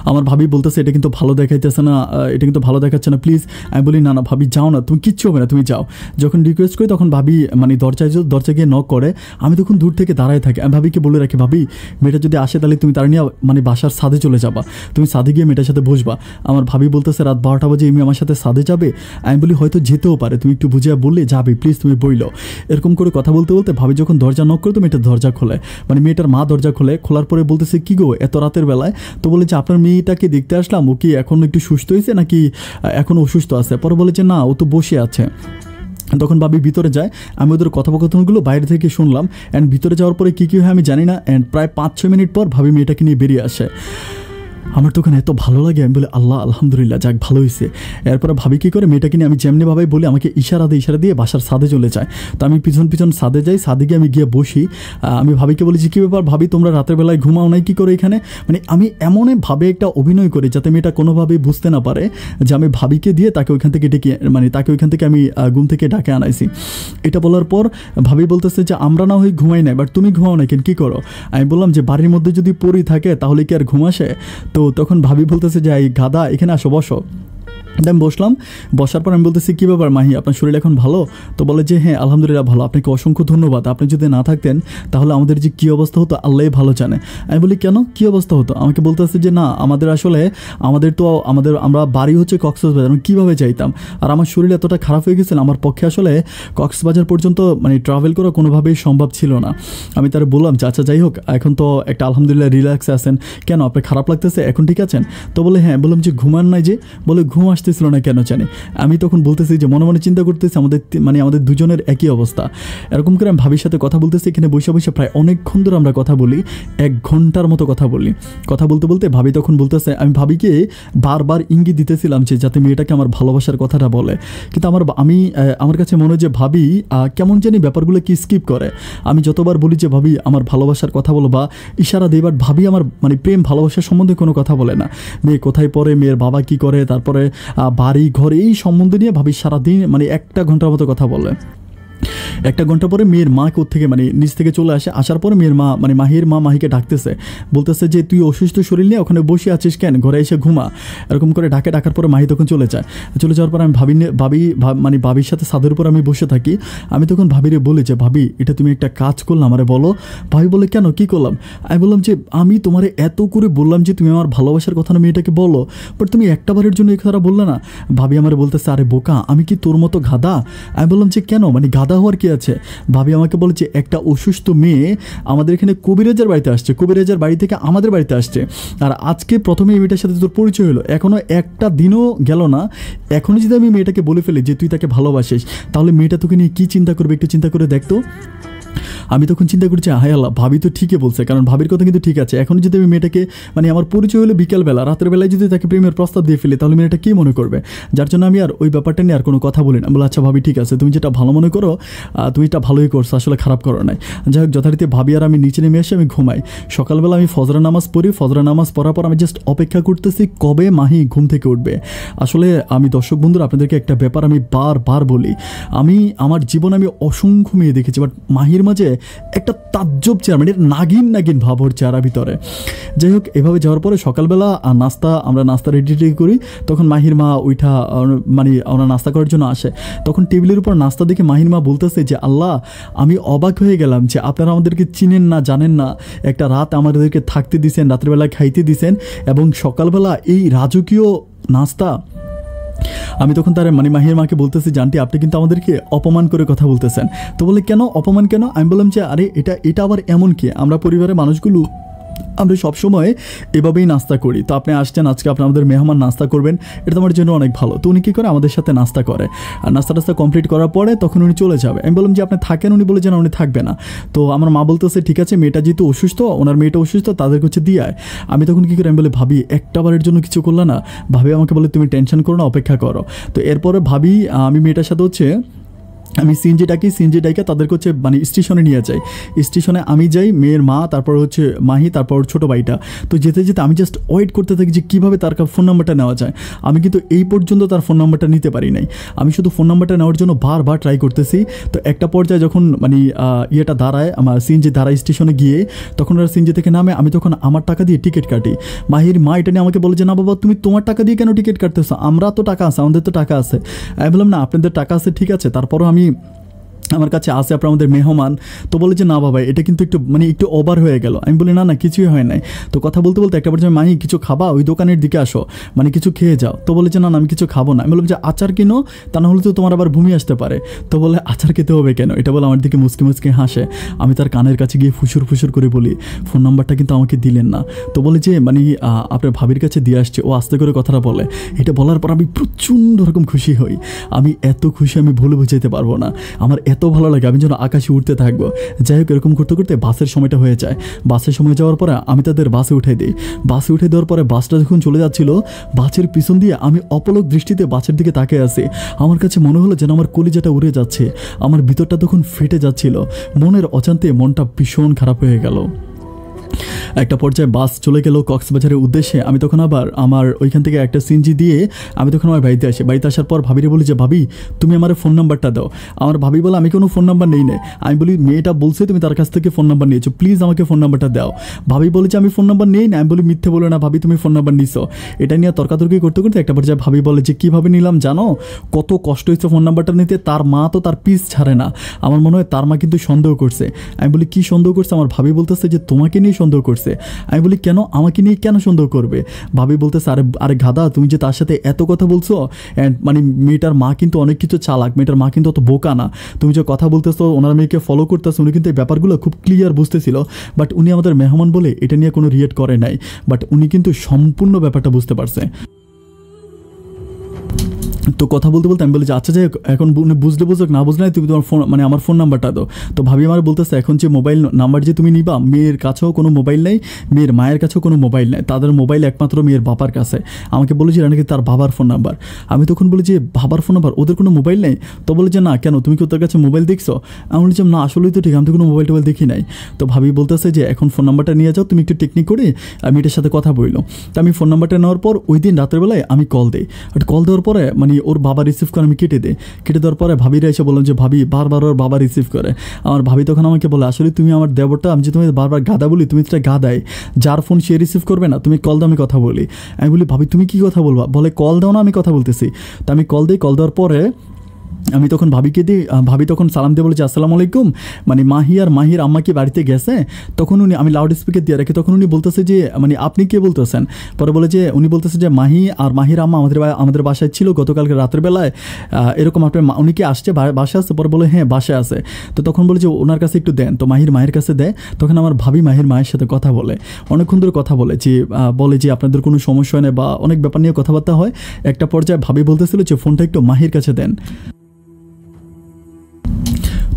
আমার ভাবি বলতেছে এটা কিন্তু ভালো দেখাইতেছে না, এটা কিন্তু ভালো দেখাচ্ছে না প্লিজ। আমি বলি না না ভাবি যাও না, তুমি কিচ্ছু হবে না, তুমি যাও। যখন রিকোয়েস্ট করি তখন ভাবি মানে দরজা গিয়ে নক করে, আমি তখন দূর থেকে দাঁড়ায় থাকি। আমি ভাবিকে বলে রাখি ভাবি মেয়েটা যদি আসে তাহলে তুমি তার নিয়ে মানে বাসার ছাদে চলে যাবা, তুমি ছাদে গিয়ে মেয়েটার সাথে বসবা। আমার ভাবি বলতেছে রাত 12টা বাজে এই মেয়ে আমার সাথে ছাদে যাবে? আমি বলি হয়তো যেতেও পারে, তুমি একটু বুঝিয়ে বললে যাবে, প্লিজ তুমি বইলো। এরকম করে কথা বলতে বলতে ভাবি যখন দরজা নক করে তো মেয়েটার দরজা খোলে, মানে মেয়েটার মা দরজা খোলার পরে বলতেছে কী গো এত রাতের বেলায়? তো বলে যে আপনার মেয়েটাকে দেখতে আসলাম, ও কি এখন একটু সুস্থ হয়েছে নাকি এখন অসুস্থ আছে? পরে বলে যে না ও তো বসে আছে। তখন ভাবি ভিতরে যায়, আমি ওদের কথোপকথনগুলো বাইরে থেকে শুনলাম অ্যান্ড ভিতরে যাওয়ার পরে কী কী হয় আমি জানি না। অ্যান্ড প্রায় 5-6 মিনিট পর ভাবি মেয়েটাকে নিয়ে বেরিয়ে আসে। আমার তখন এত ভালো লাগে, আমি বলি আল্লাহ আলহামদুলিল্লাহ, যাক ভালো হয়েছে। এরপরে ভাবি কী করে, মেয়েটাকে নিয়ে আমি যেমনিভাবে বলি আমাকে ইশারা দিয়ে বাসার ছাদে চলে যায়। তো আমি পিছন ছাদে যাই, ছাদে গিয়ে আমি গিয়ে বসি। আমি ভাবিকে বলি যে কী ব্যাপার ভাবি, তোমরা রাতের বেলায় ঘুমাও নাই কী করে এখানে? মানে আমি এমনভাবে একটা অভিনয় করি যাতে মেয়েটা কোনোভাবেই বুঝতে না পারে যে আমি ভাবিকে দিয়ে তাকে ওইখান থেকে ডেকে, মানে তাকে ওইখান থেকে আমি ঘুম থেকে ডাকে আনাইছি। এটা বলার পর ভাবি বলতেছে যে আমরা না হয় ঘুমাই নাই, বাট তুমি ঘুমাও না কেন, কী করো? আমি বললাম যে বাড়ির মধ্যে যদি পরি থাকে তাহলে কি আর ঘুম আসে? তো তখন ভাবি বলতেছে যে এই গাদা এখানে আসো, বসো। আমি বসলাম, বসার পর আমি বলতেছি কী ব্যাপার মাহি, আপনার শরীর এখন ভালো? তো বলে যে হ্যাঁ আলহামদুলিল্লাহ ভালো, আপনাকে অসংখ্য ধন্যবাদ, আপনি যদি না থাকতেন তাহলে আমাদের যে কী অবস্থা হতো আল্লাহই ভালো জানে। আমি বলি কেন, কী অবস্থা হতো? আমাকে বলতেছে যে না আমাদের আসলে আমরা বাড়ি হচ্ছে কক্সবাজার, আমি কীভাবে যাইতাম, আর আমার শরীর এতটা খারাপ হয়ে গেছিল আমার পক্ষে আসলে কক্সবাজার পর্যন্ত মানে ট্রাভেল করা কোনোভাবেই সম্ভব ছিল না। আমি তার বললাম যে আচ্ছা যাই হোক, এখন তো একটা আলহামদুলিল্লাহ রিল্যাক্সে আছেন, কেন আপনার খারাপ লাগতেছে, এখন ঠিক আছেন? তো বলে হ্যাঁ। বললাম যে ঘুমান নাই যে? বলে ঘুম আসতেছিল না কেন জানি। আমি তখন বলতেছি যে মনে মনে চিন্তা করতেছি আমাদের দুজনের একই অবস্থা। এরকম করে আমি ভাবির সাথে কথা বলতেছি, এখানে বসে প্রায় অনেকক্ষণ ধরে আমরা কথা বলি, 1 ঘন্টার মতো কথা বলি। কথা বলতে ভাবি তখন বলতেছে, আমি ভাবিকে বারবার ইঙ্গিত দিতেছিলাম যে যাতে মেয়েটাকে আমার ভালোবাসার কথাটা বলে, কিন্তু আমার কাছে মনে হয় যে ভাবি কেমন জানি ব্যাপারগুলো কি স্কিপ করে। আমি যতবার বলি যে ভাবি আমার ভালোবাসার কথা বলো বা ইশারা দিই, বাট ভাবি আমার মানে প্রেম ভালোবাসার সম্বন্ধে কোনো কথা বলে না। মেয়ে কোথায় পড়ে, মেয়ের বাবা কি করে, তারপরে বাড়ি ঘর এই সম্বন্ধে নিয়ে ভাবি সারাদিন মানে 1 ঘন্টার মতো কথা বলে। 1 ঘন্টা পরে মেয়ের মা থেকে মানে নিচ থেকে চলে আসে। আসার পরে মেয়ের মা মানে মাহির মা মাহিকে ডাকতেছে, বলতেছে যে তুই অসুস্থ শরীর নিয়ে ওখানে বসে আছিস কেন, ঘরে এসে ঘুমা। এরকম করে ডাকার পরে মাহি তখন চলে যাওয়ার পর আমি ভাবির সাথে ছাদের উপর আমি বসে থাকি। আমি তখন ভাবিরে বলি যে ভাবি এটা তুমি একটা কাজ করলাম, আমারে বলো। ভাবি বলে কেন, কী করলাম? আমি বললাম যে আমি তোমারে এত করে বললাম যে তুমি আমার ভালোবাসার কথা না মেয়েটাকে বলো, বাট তুমি একটা বারের জন্য এই কথাটা বললে না। ভাবি আমার বলতেছে আরে বোকা, আমি কি তোর মতো গাধা? আমি বললাম যে কেন, মানে গাধা হওয়ার কি আছে? ভাবি আমাকে বলেছে একটা অসুস্থ মেয়ে আমাদের এখানে কবিরাজের বাড়িতে আসছে, কবিরাজের বাড়ি থেকে আমাদের বাড়িতে আসছে, আর আজকে প্রথমে এই মেয়েটার সাথে তোর পরিচয় হলো, এখনও একটা দিনও গেল না, এখনও যদি আমি মেয়েটাকে বলে ফেলি যে তুই তাকে ভালোবাসিস, তাহলে মেয়েটা তোকে নিয়ে কী চিন্তা করবে, একটু চিন্তা করে দেখতো। আমি তখন চিন্তা করছি হায় আল্লাহ, ভাবি তো ঠিকই বলছে, কারণ ভাবির কথা কিন্তু ঠিক আছে। এখন যদি আমি মেয়েটাকে মানে আমার পরিচয় হলো বিকেলবেলা, রাতের বেলায় যদি তাকে প্রেমের প্রস্তাব দিয়ে ফেলি তাহলে মেয়েটা কী মনে করবে, যার জন্য আমি আর ওই ব্যাপারটা নিয়ে আর কোনো কথা বলি না। বলে আচ্ছা ভাবি ঠিক আছে, তুমি যেটা ভালো মনে করো তুমি এটা ভালোই করছো, আসলে খারাপ করো নাই। যাই হোক যথারীতি ভাবি আর আমি নিচে নেমে এসে আমি ঘুমাই। সকালবেলা আমি ফজরের নামাজ পড়ি, ফজরের নামাজ পড়ার পর আমি জাস্ট অপেক্ষা করতেছি কবে মাহি ঘুম থেকে উঠবে। আসলে আমি দর্শক বন্ধুরা আপনাদেরকে একটা ব্যাপার আমি বারবার বলি, আমার জীবনে আমি অসংখ্য মেয়ে দেখেছি, বাট মাহির মাঝে একটা তাজ্জব চেহারা, মানে নাগিন ভাব ওর চেহারার ভিতরে। যাই হোক এভাবে যাওয়ার পরে সকালবেলা আমরা নাস্তা রেডি করি। তখন মাহির মা ওইটা মানে ওরা নাস্তা করার জন্য আসে। তখন টেবিলের উপর নাস্তা দেখে মাহির মা বলতেছে যে আল্লাহ, আমি অবাক হয়ে গেলাম যে আপনারা আমাদেরকে চিনেন না, জানেন না, একটা রাত আমাদেরকে থাকতে দিছেন, রাতের বেলায় খাইতে দিছেন, এবং সকালবেলা এই রাজকীয় নাস্তা। আমি তখন তার মানে মাহির মাকে বলতেছি জানটি আপনি কিন্তু আমাদেরকে অপমান করে কথা বলতেছেন। তো বলে কেন অপমান কেন? আমি বললাম যে আরে এটা আবার এমন কি, আমরা পরিবারের মানুষগুলো আমরা সবসময় এভাবেই নাস্তা করি, তো আপনি আসছেন আজকে আপনি আমাদের মেহমান নাস্তা করবেন, এটা তোমার জন্য অনেক ভালো। তো উনি কী করে আমাদের সাথে নাস্তা করে, আর নাস্তা কমপ্লিট করার পরে তখন উনি চলে যাবে। আমি বললাম যে আপনি থাকেন, উনি বলে যে না উনি থাকবে না। তো আমার মা বলতেছে ঠিক আছে, মেয়েটা যেহেতু অসুস্থ, ওনার মেয়েটা অসুস্থ, তাদেরকে হচ্ছে দিয়ে আয়। আমি তখন কী করি, আমি বলি ভাবি একটা বারের জন্য কিছু করলে না। ভাবি আমাকে বলে তুমি টেনশন করো না, অপেক্ষা করো। তো এরপরে ভাবি আমি মেয়েটার সাথে হচ্ছে আমি সিএনজি ডাকি তাদেরকে হচ্ছে মানে স্টেশনে নিয়ে যাই। স্টেশনে আমি যাই, মেয়ের মা, তারপর হচ্ছে মাহি, তারপর ছোটো ভাইটা। তো যেতে আমি জাস্ট ওয়েট করতে থাকি যে কীভাবে তার ফোন নাম্বারটা নেওয়া যায়। আমি কিন্তু এই পর্যন্ত তার ফোন নাম্বারটা নিতে পারি নাই। আমি শুধু ফোন নাম্বারটা নেওয়ার জন্য বারবার ট্রাই করতেছি। তো একটা পর্যায়ে যখন মানে ইয়েটা দাঁড়ায়, আমার সিএনজি দাঁড়ায় স্টেশনে গিয়ে, তখন ওরা সিএনজি থেকে নামে, আমি তখন আমার টাকা দিয়ে টিকিট কাটি। মাহির মা এটা নিয়ে আমাকে বলে যে না বাবা তুমি তোমার টাকা দিয়ে কেন টিকিট কাটতেছো, আমরা তো টাকা আছে, আমাদের তো টাকা আছে। আমি বললাম না আপনাদের টাকা আছে ঠিক আছে, তারপরও আমার কাছে আসে আপনার আমাদের মেহমান। তো বলে যে না বাবা এটা কিন্তু একটু ওভার হয়ে গেল। আমি বলি না কিছুই হয় নাই। তো কথা বলতে একটা পর্যায়ে মাহি কিছু খাবা, ওই দোকানের দিকে আসো, মানে কিছু খেয়ে যাও। তো বলে যে না আমি কিছু খাবো না। আমি বললাম যে আচার কিনো, তা না হলে তো তোমার আবার ভূমি আসতে পারে। তো বলে আচার খেতে হবে কেন, এটা বলে আমার দিকে মুচকি হাসে। আমি তার কানের কাছে গিয়ে ফুসুর করে বলি ফোন নাম্বারটা কিন্তু আমাকে দিলেন না। তো বলে যে আপনার ভাবির কাছে দিয়ে আসছে, ও আস্তে করে কথাটা বলে। এটা বলার পর আমি প্রচণ্ড রকম খুশি হই। আমি এত খুশি আমি ভুলে বুঝাইতে পারবো না। আমার এত এত ভালো লাগে আমি যেন আকাশে উঠতে থাকবো। যাই হোক, এরকম করতে করতে বাসের সময়টা হয়ে যায়। বাসের সময় যাওয়ার পরে আমি তাদের বাসে উঠে দিই। বাসে উঠে দেওয়ার পরে বাসটা যখন চলে যাচ্ছিল, বাসের পিছন দিয়ে আমি অপলক দৃষ্টিতে বাসের দিকে তাকিয়ে আছি। আমার কাছে মনে হলো যেন আমার কলিজাটা উড়ে যাচ্ছে, আমার ভিতরটা তখন ফেটে যাচ্ছিল। মনের অজান্তে মনটা ভীষণ খারাপ হয়ে গেল। একটা পর্যায়ে বাস চলে গেল কক্সবাজারের উদ্দেশ্যে। আমি তখন আবার আমার ওইখান থেকে একটা সিএনজি দিয়ে আমি তখন আমার বাড়িতে আসি। বাড়িতে আসার পর ভাবিরে বলি যে ভাবি তুমি আমার ফোন নাম্বারটা দাও। আমার ভাবি বলে আমি কোনো ফোন নাম্বার নেই। আমি বলি মেয়েটা বলছে তুমি তার কাছ থেকে ফোন নাম্বার নিয়েছো, প্লিজ আমাকে ফোন নাম্বারটা দাও। ভাবি বলে যে আমি ফোন নাম্বার নেই না। আমি বলি মিথ্যে বলো না ভাবি, তুমি ফোন নাম্বার নিছো। এটা নিয়ে তর্কাতর্কি করতে করতে একটা পর্যায়ে ভাবি বলে যে কীভাবে নিলাম জানো, কত কষ্ট হয়েছে ফোন নাম্বারটা নিতে, তার মা তো তার পিস ছাড়ে না। আমার মনে হয় তার মা কিন্তু সন্দেহ করছে। আমি বলি কী সন্দেহ করছে? আমার ভাবি বলতেছে যে তোমাকে নিয়ে সন্দেহ করছে। আমি বলি কেন, আমাকে নিয়ে কেন সন্দেহ করবে? ভাবি বলতেছে আরে গাদা, তুমি যে তার সাথে এত কথা বলছো, মানে মেয়েটার মা কিন্তু অনেক কিছু চালাক, মেয়েটার মা কিন্তু অত বোকা না। তুমি যে কথা বলতেছো ওনার মেয়েকে ফলো করতেছো, উনি কিন্তু এই ব্যাপারগুলো খুব ক্লিয়ার বুঝতেছিল। বাট উনি আমাদের মেহমান বলে এটা নিয়ে কোনো রিয়েক্ট করে নাই। বাট উনি কিন্তু সম্পূর্ণ ব্যাপারটা বুঝতে পারছে। তো কথা বলতে বলতে আমি বলি যে আচ্ছা যাই এখন বুঝলে বুঝুক, না বুঝলে তুমি তোমার ফোন মানে আমার ফোন নাম্বারটা দাও। তো ভাবি আমার বলতেছে এখন যে মোবাইল নাম্বার যে তুমি নিবা, মেয়ের কাছেও কোনো মোবাইল নেই, মেয়ের মায়ের কাছেও কোনো মোবাইল নেই, তাদের মোবাইল একমাত্র মেয়ের বাবার কাছে। আমাকে বলে যে এটা নাকি তার বাবার ফোন নাম্বার। আমি তখন বলি যে বাবার ফোন নাম্বার, ওদের কোনো মোবাইল নেই? তো বলে যে না, কেন তুমি কি ওদের কাছে মোবাইল দেখছো? আমি বলছিলাম না আসলেই তো ঠিক, আমি তো কোনো মোবাইল টোবাইল দেখি নাই। তো ভাবি বলতেছে যে এখন ফোন নাম্বারটা নিয়ে যাও, তুমি একটু টেকনিক করে আমি এটার সাথে কথা বললো। তো আমি ফোন নাম্বারটা নেওয়ার পর ওই দিন রাতের বেলায় আমি কল দিই। বাট কল দেওয়ার পরে মানে ওর বাবা রিসিভ করে আমি কেটে দিই। কেটে দেওয়ার পরে ভাবিরা এসে বললাম যে ভাবি বারবার ওর বাবা রিসিভ করে। আমার ভাবি তখন আমাকে বলে আসলে তুমি আমার দেবরটা, আমি যে তুমি বারবার গাদা বলি, তুমি এটা গাদাই, যার ফোন সে রিসিভ করবে না, তুমি কল দাও আমি কথা বলি। আমি বলি ভাবি তুমি কি কথা বলবা? বলে কল দাও না, আমি কথা বলতেছি। তো আমি কল দিই। কল দেওয়ার পরে আমি তখন ভাবিকে দিই। ভাবি তখন সালাম দিয়ে বলেছে আসসালামু আলাইকুম, মানে মাহি আর মাহির আম্মা কি বাড়িতে গেছে? তখন উনি, আমি লাউড স্পিকার দিয়ে রাখি, তখন উনি বলতেছে যে মানে আপনি কে বলতেছেন? পরে বলে যে উনি বলতেছে যে মাহি আর মাহির আম্মা আমাদের বাসায় ছিল গতকালকে রাতের বেলায়, এরকম আপনার উনি কি আসছে বাসায় আছে? পরে বলে হ্যাঁ বাসায় আছে। তো তখন বলে যে ওনার কাছে একটু দেন। তো মাহির মায়ের কাছে দেয়। তখন আমার ভাবি মাহির মায়ের সাথে কথা বলে, অনেকক্ষণ ধরে কথা বলে যে আপনাদের কোনো সমস্যা হয় না বা অনেক ব্যাপার নিয়ে কথাবার্তা হয়। একটা পর্যায়ে ভাবি বলতেছিল যে ফোনটা একটু মাহির কাছে দেন।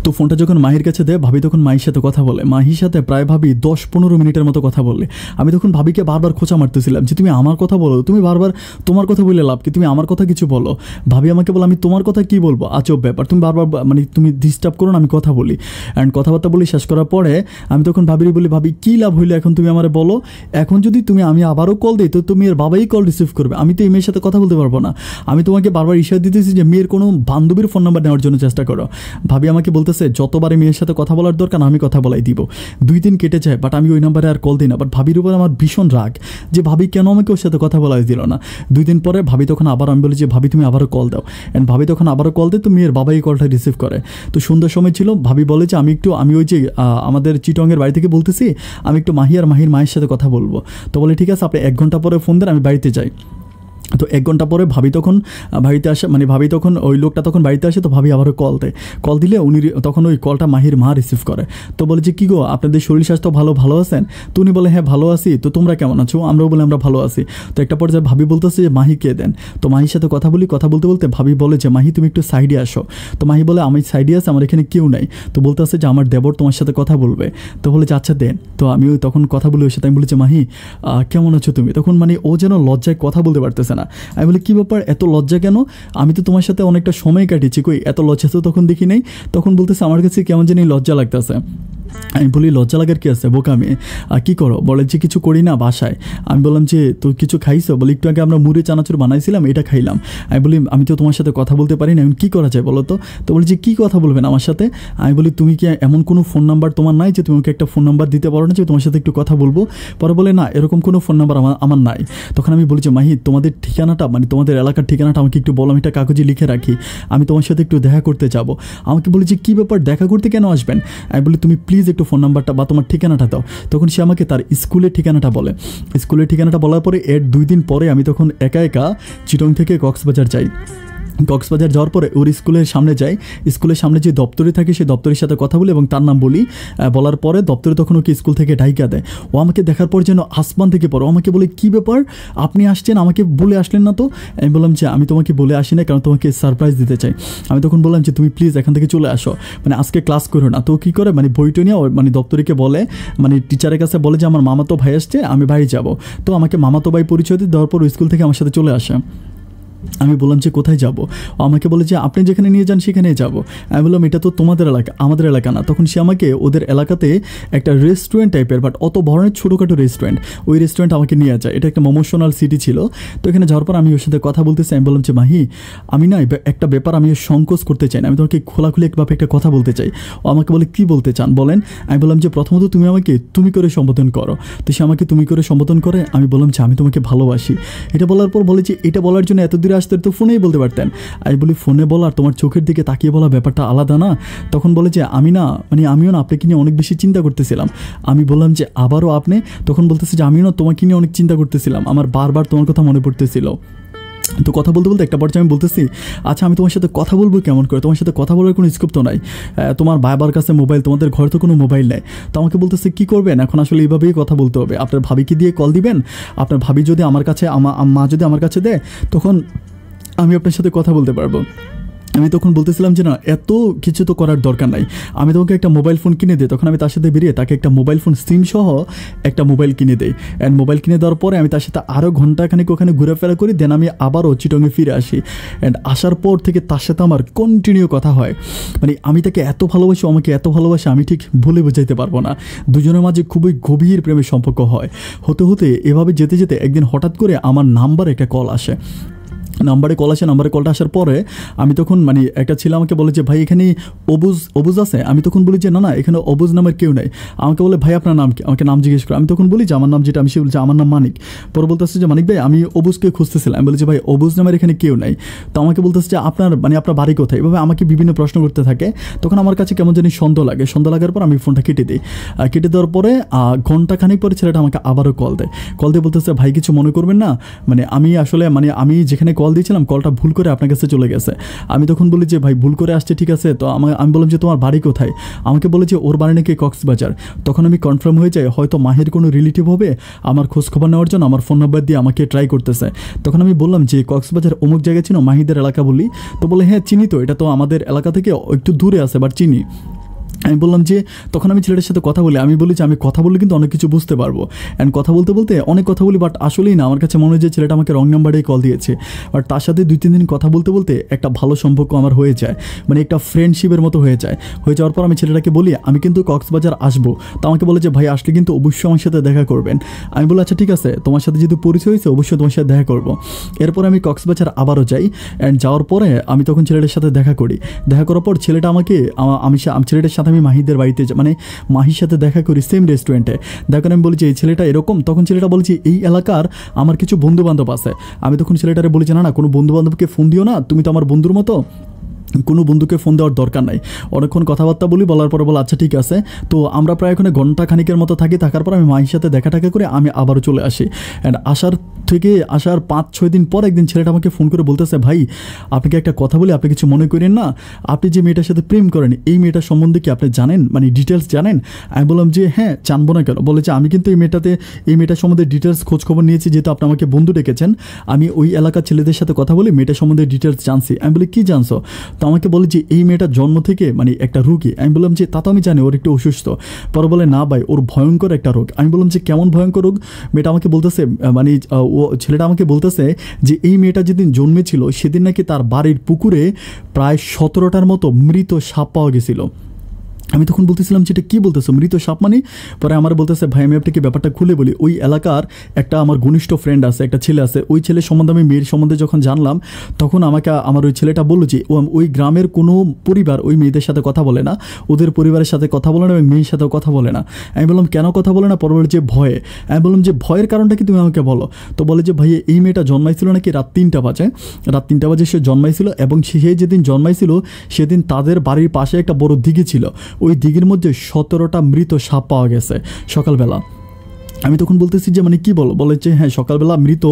তো ফোনটা যখন মাহির কাছে দেয়, ভাবি তখন মাহির সাথে কথা বলে। মাহির সাথে প্রায় ভাবি 10-15 মিনিটের মতো কথা বললে। আমি তখন ভাবিকে বারবার খোঁচা মারতেছিলাম যে তুমি আমার কথা বলো, তুমি বারবার তোমার কথা বলে লাভ কি, তুমি আমার কথা কিছু বলো। ভাবি আমাকে বলো আমি তোমার কথা কি বলবো, আজব ব্যাপার, তুমি বারবার মানে তুমি ডিস্টার্ব করো না, আমি কথা বলি। অ্যান্ড কথাবার্তা বলি শেষ করার পরে আমি তখন ভাবির বলি ভাবি কী লাভ হইলো এখন তুমি আমারে বলো, এখন যদি আমি আবারও কল দিই তো তুমি এর বাবাই কল রিসিভ করবে, আমি তো এই মেয়ের সাথে কথা বলতে পারবো না। আমি তোমাকে বারবার ইশারা দিতেছি যে মেয়ের কোনো বান্ধবীর ফোন নাম্বার নেওয়ার জন্য চেষ্টা করো। ভাবি আমাকে বলতেছে যতবারে মেয়ের সাথে কথা বলার দরকার আমি কথা বলাই দিব। 2 দিন কেটে যায়, বাট আমি ওই নাম্বারে আর কল দিই না। বাট ভাবির উপর আমার ভীষণ রাগ যে ভাবি কেন আমাকে ওর সাথে কথা বলাই দিল না। 2 দিন পরে ভাবি তখন আবার, আমি বলি যে ভাবি তুমি আবারও কল দাও। অ্যান্ড ভাবি তখন আবারও কল দেয়, তো মেয়ের বাবাই কলটা রিসিভ করে। তো সন্ধ্যার সময় ছিল, ভাবি বলে যে আমি ওই যে আমাদের চিটংয়ের বাড়ি থেকে বলতেছি, আমি একটু মাহি আর মাহির মায়ের সাথে কথা বলবো। তো বলে ঠিক আছে আপনি 1 ঘন্টা পরে ফোন দেন, আমি বাড়িতে যাই। তো 1 ঘন্টা পরে ভাবি তখন বাড়িতে আসে, মানে ভাবি তখন ওই লোকটা তখন বাড়িতে আসে। তো ভাবি আবারও কল দেয়। কল দিলে উনি তখন ওই কলটা মাহির মা রিসিভ করে। তো বলে যে কী গো আপনাদের শরীর স্বাস্থ্য ভালো আছেন? তো উনি বলে হ্যাঁ ভালো আছি, তো তোমরা কেমন আছো? আমরাও বলে আমরা ভালো আছি। তো একটা পর্যায়ে ভাবি বলতেছে যে মাহিকে দেন। তো মাহির সাথে কথা বলতে বলতে ভাবি বলে যে মাহি তুমি একটু সাইডে আসো। তো মাহি বলে আমি সাইডে আছি, আমার এখানে কেউ নাই। তো বলতেছে যে আমার দেবর তোমার সাথে কথা বলবে। তো বলে যে আচ্ছা দেন। তো আমি ওই তখন কথা বলি ওর সাথে, আমি বলি যে মাহি কেমন আছো তুমি? তখন মানে ও যেন লজ্জায় কথা বলতে পারতেছে না। আমি বলি কী ব্যাপার এত লজ্জা কেন? আমি তো তোমার সাথে অনেকটা সময় কাটিয়েছি, কই এত লজ্জা তো তখন দেখি নাই। তখন বলতেছে আমার কাছে কেমন জানি লজ্জা লাগতেছে। আমি বলি লজ্জা লাগার কি আছে বোকা মেয়ে, কী করো? বলে যে কিছু করি না বাসায়। আমি বললাম যে তুই কিছু খাইছো? বলে একটু আগে আমরা মুড়ি চানাচুর বানাইছিলাম, এটা খাইলাম। আমি বলি আমি তো তোমার সাথে কথা বলতে পারি না, এখন কী করা যায় বলো তো? তো বলি যে কী কথা বলবেন আমার সাথে? আমি বলি তুমি কি এমন কোনো ফোন নাম্বার তোমার নাই যে তুমি ওকে একটা ফোন নাম্বার দিতে পারো না যে তোমার সাথে একটু কথা বলবো? পরে বলে না এরকম কোনো ফোন নাম্বার আমার নাই। তখন আমি বলি যে মাহি তোমাদের ঠিকানাটা, মানে তোমাদের এলাকার ঠিকানাটা আমাকে একটু বলো, আমি একটা কাগজে লিখে রাখি, আমি তোমার সাথে একটু দেখা করতে যাবো। আমাকে বলি যে কী ব্যাপার দেখা করতে কেন আসবেন? আমি বলি তুমি প্লিজ একটু ফোন নাম্বারটা বা তোমার ঠিকানাটা দাও। তখন সে আমাকে তার স্কুলের ঠিকানাটা বলে। স্কুলের ঠিকানাটা বলার পরে এর 2 দিন পরে আমি তখন একা চিটং থেকে কক্সবাজার যাই। কক্সবাজার যাওয়ার পরে ওর স্কুলের সামনে যাই, স্কুলের সামনে যে দপ্তরে থাকে সেই দপ্তরের সাথে কথা বলি এবং তার নাম বলি। বলার পরে দপ্তরে তখন ওকে স্কুল থেকে ডাইকা দেয়। ও আমাকে দেখার পর যেন আসমান থেকে পড়ে, ও আমাকে বলে কী ব্যাপার আপনি আসছেন, আমাকে বলে আসলেন না তো? আমি বললাম যে আমি তোমাকে বলে আসি না, কারণ তোমাকে সারপ্রাইজ দিতে চাই। আমি তখন বললাম যে তুমি প্লিজ এখান থেকে চলে আসো, মানে আজকে ক্লাস করো না। তো কী করে মানে বইটা নিয়ে মানে দপ্তরিকে বলে, মানে টিচারের কাছে বলে যে আমার মামাতো ভাই আসছে, আমি বাড়ি যাব। তো আমাকে মামাতো ভাই পরিচয় দিয়ে দেওয়ার পর স্কুল থেকে আমার সাথে চলে আসে। আমি বললাম যে কোথায় যাব? আমাকে বলে যে আপনি যেখানে নিয়ে যান সেখানেই যাব। আমি বললাম এটা তো তোমাদের এলাকা, আমাদের এলাকা না। তখন সে আমাকে ওদের এলাকাতে একটা রেস্টুরেন্ট টাইপের, বাট অত ধরনের ছোটোখাটো রেস্টুরেন্ট, ওই রেস্টুরেন্ট আমাকে নিয়ে যায়। এটা একটা মোমোশনাল সিটি ছিল। তো এখানে যাওয়ার পর আমি ওর সাথে কথা বলতেছি। আমি বললাম যে মাহি, আমি না একটা ব্যাপার আমি সংকোচ করতে চাই না, আমি তোমাকে খোলাখুলি একভাবে একটা কথা বলতে চাই। ও আমাকে বলে কী বলতে চান বলেন। আমি বললাম যে প্রথমত তুমি আমাকে তুমি করে সম্বোধন করো। তো সে আমাকে তুমি করে সম্বোধন করে। আমি বললাম যে আমি তোমাকে ভালোবাসি। এটা বলার পর বলে যে এটা বলার জন্য এত দূরে আসতে তো ফোনেই বলতে পারতেন। আমি বলি ফোনে বলা আর তোমার চোখের দিকে তাকিয়ে বলা ব্যাপারটা আলাদা না? তখন বলে যে আমি না, মানে আমিও না আপনাকে নিয়ে অনেক বেশি চিন্তা করতেছিলাম। আমি বললাম যে আবারও আপনি? তখন বলতেছে যে আমিও না তোমাকে নিয়ে অনেক চিন্তা করতেছিলাম, আমার বারবার তোমার কথা মনে পড়তেছিল। তো কথা বলতে বলতে একটা পর্যায়ে আমি বলতেছি আচ্ছা আমি তোমার সাথে কথা বলবো কেমন করে, তোমার সাথে কথা বলার কোনো স্কোপ তো নাই, তোমার বাবার কাছে মোবাইল, তোমাদের ঘরে তো কোনো মোবাইল নেই। তো আমাকে বলতেছে কী করবেন এখন, আসলে এইভাবেই কথা বলতে হবে, আপনার ভাবিকে দিয়ে কল দিবেন, আপনার ভাবি যদি আমার কাছে মা যদি আমার কাছে দেয় তখন আমি আপনার সাথে কথা বলতে পারবো। আমি তখন বলতেছিলাম যে না এত কিছু তো করার দরকার নাই, আমি তোমাকে একটা মোবাইল ফোন কিনে দিই। তখন আমি তার সাথে বেরিয়ে তাকে একটা মোবাইল ফোন সিম সহ একটা মোবাইল কিনে দিই। অ্যান্ড মোবাইল কিনে দেওয়ার পরে আমি তার সাথে আরও ঘন্টাখানিক ওখানে ঘোরাফেরা করি। দেন আমি আবারও চিটংয়ে ফিরে আসি। অ্যান্ড আসার পর থেকে তার সাথে আমার কন্টিনিউ কথা হয়। মানে আমি তাকে এত ভালোবাসি, আমাকে এত ভালোবাসি আমি ঠিক ভুলে বোঝাইতে পারবো না। দুজনের মাঝে খুবই গভীর প্রেমের সম্পর্ক হয়। হতে হতে এভাবে যেতে যেতে একদিন হঠাৎ করে আমার নাম্বারে একটা কল আসে। নাম্বারে কলটা আসার পরে আমি তখন মানে একটা ছেলে আমাকে বলে যে ভাই এখানে অবুজ আছে। আমি তখন বলি যে না না এখানে অবুজ নামের কেউ নেই। আমাকে বলে ভাই আপনার নাম কি, আমাকে নাম জিজ্ঞেস করে। আমি তখন বলি যে আমার নাম যেটা, আমি সে বলছি আমার নাম মানিক। পরে বলতেছে যে মানিক ভাই আমি অবুজকে খুঁজতেছিলাম। আমি বলি যে ভাই অবুজ নামের এখানে কেউ নেই। তো আমাকে বলতেছে যে আপনার বাড়ি কোথায়, এভাবে আমাকে বিভিন্ন প্রশ্ন করতে থাকে। তখন আমার কাছে কেমন জানি সন্দেহ লাগার পর আমি ফোনটা কেটে দিই। কেটে দেওয়ার পরে ঘন্টাখানিক পরে ছেলেটা আমাকে আবারও কল দিয়ে বলতেছে ভাই কিছু মনে করবেন না, মানে আমি আসলে আমি যেখানে কল দিয়েছিলাম কলটা ভুল করে আপনার কাছে চলে গেছে। আমি তখন বলি যে ভাই ভুল করে আসছে ঠিক আছে। তো আমি বললাম যে তোমার বাড়ি কোথায়, আমাকে বলে যে ওর বাড়ি নাকি কক্সবাজার। তখন আমি কনফার্ম হয়ে যাই হয়তো মাহির কোনো রিলেটিভ হবে আমার খোঁজ খবর নেওয়ার জন্য আমার ফোন নাম্বার দিয়ে আমাকে ট্রাই করতেছে। তখন আমি বললাম যে কক্সবাজার অমুক জায়গায় চিনো, মাহিদের এলাকা বলি। তো বলে হ্যাঁ চিনি তো, এটা তো আমাদের এলাকা থেকে একটু দূরে আছে বাট চিনি। আমি বললাম যে তখন আমি ছেলেটার সাথে কথা বলি, আমি বলি যে আমি কথা বললে কিন্তু অনেক কিছু বুঝতে পারবো। অ্যান্ড কথা বলতে বলতে অনেক কথা বলি, বাট আসলেই না আমার কাছে মনে হয় যে ছেলেটা আমাকে রং নাম্বারেই কল দিয়েছে। বাট তার সাথে 2-3 দিন কথা বলতে বলতে একটা ভালো সম্পর্ক আমার হয়ে যায়, মানে একটা ফ্রেন্ডশিপের মতো হয়ে যাওয়ার পর আমি ছেলেটাকে বলি আমি কিন্তু কক্সবাজার আসবো। তো আমাকে বলে যে ভাই আসলে কিন্তু অবশ্যই আমার সাথে দেখা করবেন। আমি বলি আচ্ছা ঠিক আছে, তোমার সাথে যেহেতু পরিচয় হয়েছে অবশ্যই তোমার সাথে দেখা করবো। এরপর আমি কক্সবাজার আবারও যাই। অ্যান্ড যাওয়ার পরে আমি তখন ছেলেটার সাথে দেখা করার পর ছেলেটা আমাকে ছেলেটার সাথে আমি মাহিদের বাড়িতে মানে মাহির সাথে দেখা করি সেম রেস্টুরেন্টে। দেখুন আমি বলি যে এই ছেলেটা এরকম। তখন ছেলেটা বলছে এই এলাকার আমার কিছু বন্ধু বান্ধব আছে। আমি তখন ছেলেটারে বলি যে না কোনো বন্ধু বান্ধবকে ফোন দিও না, তুমি তো আমার বন্ধুর মতো, কোনো বন্ধুকে ফোন দেওয়ার দরকার নাই। অনেকক্ষণ কথাবার্তা বলার পরে বলে আচ্ছা ঠিক আছে। তো আমরা প্রায় ওখানে ঘন্টা খানিকের মতো থাকার পর আমি মায়ের সাথে দেখা করে আমি আবারও চলে আসি। অ্যান্ড আসার 5-6 দিন পর একদিন ছেলেটা আমাকে ফোন করে বলতেছে ভাই আপনাকে একটা কথা বলি, আপনি কিছু মনে করেন না, আপনি যে মেয়েটার সাথে প্রেম করেন এই মেয়েটার সম্বন্ধে কি আপনি জানেন, মানে ডিটেলস জানেন? আমি বললাম যে হ্যাঁ জানবো না কেন। বলে যে আমি কিন্তু এই মেয়েটার সম্বন্ধে ডিটেলস খোঁজখবর নিয়েছি, যেহেতু আপনি আমাকে বন্ধু ডেকেছেন, আমি ওই এলাকার ছেলেদের সাথে কথা বলি মেয়েটার সম্বন্ধে ডিটেলস জানছি। আমি বলি কী জানছো? তো আমাকে বলে যে এই মেয়েটার জন্ম থেকে মানে একটা রোগী। আমি বললাম যে তা তো আমি জানি ওর একটু অসুস্থ। পরে বলে না ভাই ওর ভয়ঙ্কর একটা রোগ। আমি বললাম যে কেমন ভয়ঙ্কর রোগ? মেয়েটা আমাকে বলতেছে ছেলেটা আমাকে বলতেছে যে এই মেয়েটা যেদিন জন্মেছিল সেদিন নাকি তার বাড়ির পুকুরে প্রায় 17টার মতো মৃত সাপ পাওয়া গেছিল। আমি তখন বলতেছিলাম যে এটা কী বলতেছো মৃত সাপ মানে? পরে আমার বলতেছে ভাই আমি আপনাকে ব্যাপারটা খুলে বলি, ওই এলাকার একটা আমার ঘনিষ্ঠ ফ্রেন্ড আছে, একটা ছেলে আছে, ওই ছেলের সম্বন্ধে আমি মেয়ের সম্বন্ধে যখন জানলাম তখন আমাকে আমার ওই ছেলেটা বললো যে ওই গ্রামের কোনো পরিবার ওই মেয়েদের সাথে কথা বলে না, ওদের পরিবারের সাথে কথা বলে না এবং মেয়ের সাথেও কথা বলে না। আমি বললাম কেন কথা বলে না? পরে বলে যে ভয়ে। আমি বললাম যে ভয়ের কারণটা কি তুমি আমাকে বলো। তো বলে যে ভাই এই মেয়েটা জন্মাইছিল নাকি রাত 3টা বাজে সে জন্মাইছিল, এবং সে যেদিন জন্মাইছিল সেদিন তাদের বাড়ির পাশে একটা বড় দিঘি ছিল, ওই দিঘির মধ্যে 17টা মৃত সাপ পাওয়া গেছে সকালবেলা। আমি তখন বলতেছি যে মানে কি বলে যে হ্যাঁ সকালবেলা মৃত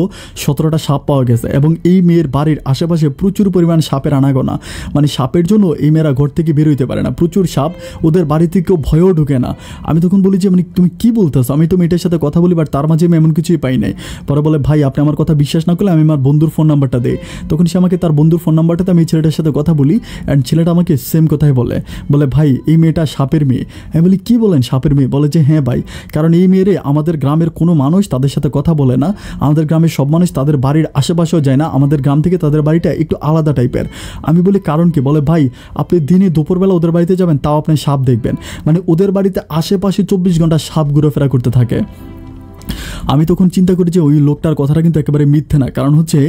17টা সাপ পাওয়া গেছে এবং এই মেয়ের বাড়ির আশেপাশে প্রচুর পরিমাণ সাপের আনাগোনা, মানে সাপের জন্য এই মেয়েরা ঘর থেকে বেরোইতে পারে না, প্রচুর সাপ, ওদের বাড়িতে কেউ ভয়ও ঢুকে না। আমি তখন বলি যে মানে তুমি কি বলতেছো, আমি তো মেয়েটার সাথে কথা বলি বাট তার মাঝে আমি এমন কিছুই পাই নাই। পরে বলে ভাই আপনি আমার কথা বিশ্বাস না করলে আমি আমার বন্ধুর ফোন নাম্বারটা দেই। তখন সে আমাকে তার বন্ধুর ফোন নাম্বারটাতে আমি এই ছেলেটার সাথে কথা বলি অ্যান্ড ছেলেটা আমাকে সেম কথাই বলে ভাই এই মেয়েটা সাপের মেয়ে। আমি বলি কী বলেন সাপের মেয়ে? বলে যে হ্যাঁ ভাই, কারণ এই মেয়েরে আমাদের গ্রামের কোনো মানুষ তাদের সাথে কথা বলে না, আমাদের গ্রামের সব মানুষ তাদের বাড়ির আশেপাশেও যায় না, আমাদের গ্রাম থেকে তাদের বাড়িটা একটু আলাদা টাইপের। আমি বলি কারণ কি? বলে ভাই আপনি দিনে দুপুরবেলা ওদের বাড়িতে যাবেন তাও আপনি সাপ দেখবেন, মানে ওদের বাড়িতে আশেপাশে 24 ঘন্টা সাপ ঘুরেফেরা করতে থাকে। আমি তখন চিন্তা করি যে ওই লোকটার কথাটা কিন্তু একেবারে মিথ্যে না, কারণ হচ্ছে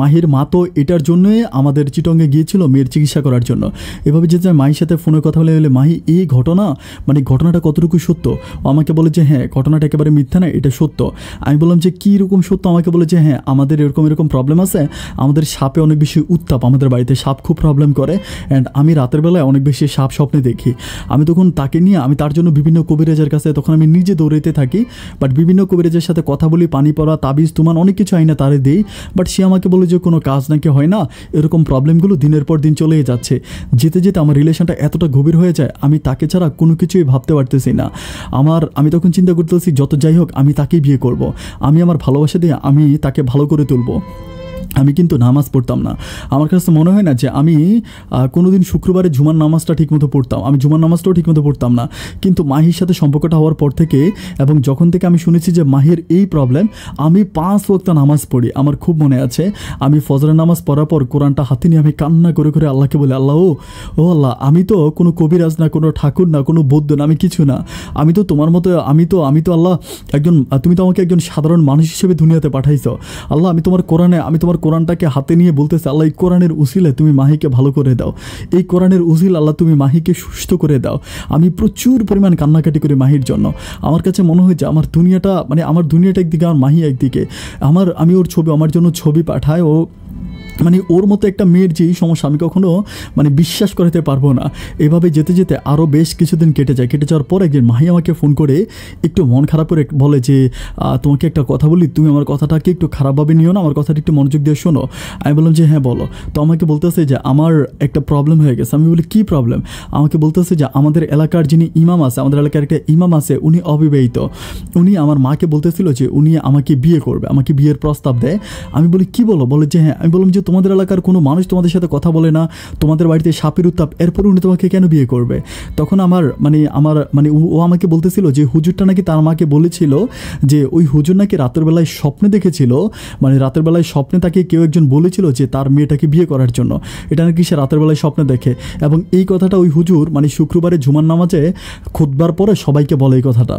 মাহির মা তো এটার জন্যই আমাদের চিটঙ্গে গিয়েছিল মেয়ের চিকিৎসা করার জন্য। এভাবে যে মাহির সাথে ফোনে কথা বলে মাহি এই ঘটনা মানে ঘটনাটা কতটুকু সত্য? ও আমাকে বলে যে হ্যাঁ ঘটনাটা একেবারে মিথ্যা না, এটা সত্য। আমি বললাম যে কী রকম সত্য? আমাকে বলে যে হ্যাঁ আমাদের এরকম প্রবলেম আছে, আমাদের সাপে অনেক বেশি উত্তাপ, আমাদের বাড়িতে সাপ খুব প্রবলেম করে অ্যান্ড আমি রাতের বেলায় অনেক বেশি সাপ স্বপ্নে দেখি। আমি তখন তাকে নিয়ে আমি তার জন্য বিভিন্ন কবিরাজের কাছে তখন আমি নিজে দৌড়াইতে থাকি, বাট বিভিন্ন কবিরাজের সাথে কথা বলি, পানি পড়া তাবিজ তুমান অনেক কিছু আইনা তারে দেই, বাট সে আমাকে বলে যে কোনো কাজ নাকি হয় না, এরকম প্রবলেমগুলো দিনের পর দিন চলেই যাচ্ছে। যেতে যেতে আমার রিলেশনটা এতটা গভীর হয়ে যায় আমি তাকে ছাড়া কোনো কিছুই ভাবতে পারতেছি না। আমি তখন চিন্তা করতেছি যত যাই হোক আমি তাকেই বিয়ে করব, আমি আমার ভালোবাসা দিয়ে আমি তাকে ভালো করে তুলবো। আমি কিন্তু নামাজ পড়তাম না, আমার কাছে মনে হয় না যে আমি কোনো দিন শুক্রবারে জুমার নামাজটা ঠিকমতো পড়তাম, আমি জুমার নামাজটাও ঠিকমতো পড়তাম না। কিন্তু মাহির সাথে সম্পর্কটা হওয়ার পর থেকে এবং যখন থেকে আমি শুনেছি যে মাহির এই প্রবলেম, আমি 5 ওয়াক্ত নামাজ পড়ি। আমার খুব মনে আছে আমি ফজরের নামাজ পড়ার পর কোরআনটা হাতে নিয়ে আমি কান্না করে করে আল্লাহকে বলি আল্লাহ ও আল্লাহ, আমি তো কোনো কবিরাজ না, কোনো ঠাকুর না, কোনো বৌদ্ধ না, আমি কিছু না, আমি তো তোমার মতো, আমি তো আল্লাহ একজন, তুমি তো আমাকে একজন সাধারণ মানুষ হিসেবে দুনিয়াতে পাঠাইছো আল্লাহ। আমি তোমার কোরআনটাকে হাতে নিয়ে বলতেছে আল্লাহ এই কোরআনের উসিলে তুমি মাহিকে ভালো করে দাও, এই কোরআনের উসিল আল্লাহ তুমি মাহিকে সুস্থ করে দাও। আমি প্রচুর পরিমাণ কান্নাকাটি করি মাহির জন্য। আমার কাছে মনে হয় যে আমার দুনিয়াটা একদিকে, আমার মাহি একদিকে। আমি ওর ছবি, আমার জন্য ছবি পাঠায় ও, মানে ওর মতো একটা মেয়ের যেই সমস্যা আমি কখনো মানে বিশ্বাস করাতে পারবো না। এভাবে যেতে যেতে আরও বেশ কিছুদিন কেটে যাওয়ার পর একদিন মাহি আমাকে ফোন করে একটু মন খারাপ করে বলে যে তোমাকে একটা কথা বলি, তুমি আমার কথাটাকে একটু খারাপভাবে নিও না, আমার কথাটা একটু মনোযোগ দিয়ে শোনো। আমি বললাম যে হ্যাঁ বলো। তো আমাকে বলতেছে যে আমার একটা প্রবলেম হয়ে গেছে। আমি বলি কী প্রবলেম? আমাকে বলতেছে যে আমাদের এলাকার যিনি ইমাম আছে, আমাদের এলাকার একটা ইমাম আছে, উনি অবিবাহিত, উনি আমার মাকে বলতেছিল যে উনি আমাকে বিয়ে করবে, আমাকে বিয়ের প্রস্তাব দেয়। আমি বলি কী বলো? বলে যে হ্যাঁ। আমি বললাম যে তোমাদের এলাকার কোনো মানুষ তোমাদের সাথে কথা বলে না, তোমাদের বাড়িতে সাপের উত্তাপ, এরপর উনি তোমাকে কেন বিয়ে করবে? তখন আমার ও আমাকে বলতেছিল যে হুজুরটা নাকি তার মাকে বলেছিল যে ওই হুজুর নাকি রাতের বেলায় স্বপ্নে দেখেছিল, মানে রাতের বেলায় স্বপ্নে তাকে কেউ একজন বলেছিল যে তার মেয়েটাকে বিয়ে করার জন্য, এটা নাকি সে রাতের বেলায় স্বপ্নে দেখে। এবং এই কথাটা ওই হুজুর মানে শুক্রবারে জুমার নামাজে খুতবার পরে সবাইকে বলে এই কথাটা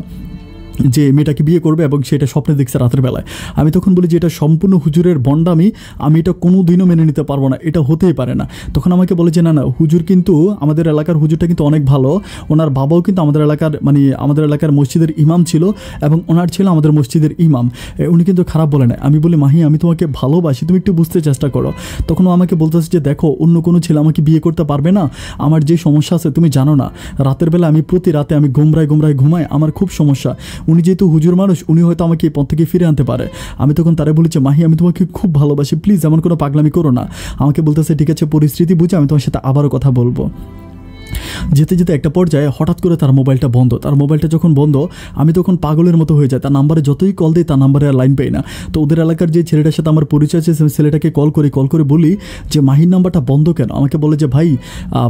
যে মেয়েটাকে বিয়ে করবে এবং সেটা স্বপ্নে দেখছে রাতের বেলায়। আমি তখন বলি যে এটা সম্পূর্ণ হুজুরের বন্ডামি, আমি এটা কোনো দিনও মেনে নিতে পারবো না, এটা হতেই পারে না। তখন আমাকে বলে যে না হুজুর কিন্তু আমাদের এলাকার হুজুরটা কিন্তু অনেক ভালো, ওনার বাবাও কিন্তু আমাদের এলাকার মসজিদের ইমাম ছিল এবং ওনার ছিল আমাদের মসজিদের ইমাম, উনি কিন্তু খারাপ বলে না। আমি বলি মাহি আমি তোমাকে ভালোবাসি, তুমি একটু বুঝতে চেষ্টা করো। তখন ও আমাকে বলতেছে যে দেখো অন্য কোনো ছেলে আমাকে বিয়ে করতে পারবে না, আমার যে সমস্যা আছে তুমি জানো না, রাতের বেলা আমি প্রতি রাতে আমি গোমরায় ঘুমাই, আমার খুব সমস্যা। উনি যেহেতু হুজুর মানুষ, উনি হয়তো আমাকে এই পথ থেকে ফিরে আনতে পারে। আমি তখন তারে বলেছি মাহি আমি তোমাকে খুব ভালোবাসি, প্লিজ এমন কোনো পাগলামি করো না। আমাকে বলতেছে ঠিক আছে পরিস্থিতি বুঝে আমি তোমার সাথে আবারও কথা বলবো। যেতে যেতে একটা পর্যায়ে হঠাৎ করে তার মোবাইলটা বন্ধ। তার মোবাইলটা যখন বন্ধ আমি তখন পাগলের মতো হয়ে যায়, তার নাম্বারে যতই কল দিই তার নাম্বারে আর লাইন পাই না। তো ওদের এলাকার যে ছেলেটার সাথে আমার পরিচয় আছে সেই ছেলেটাকে কল করে বলি যে মাহির নাম্বারটা বন্ধ কেন? আমাকে বলে যে ভাই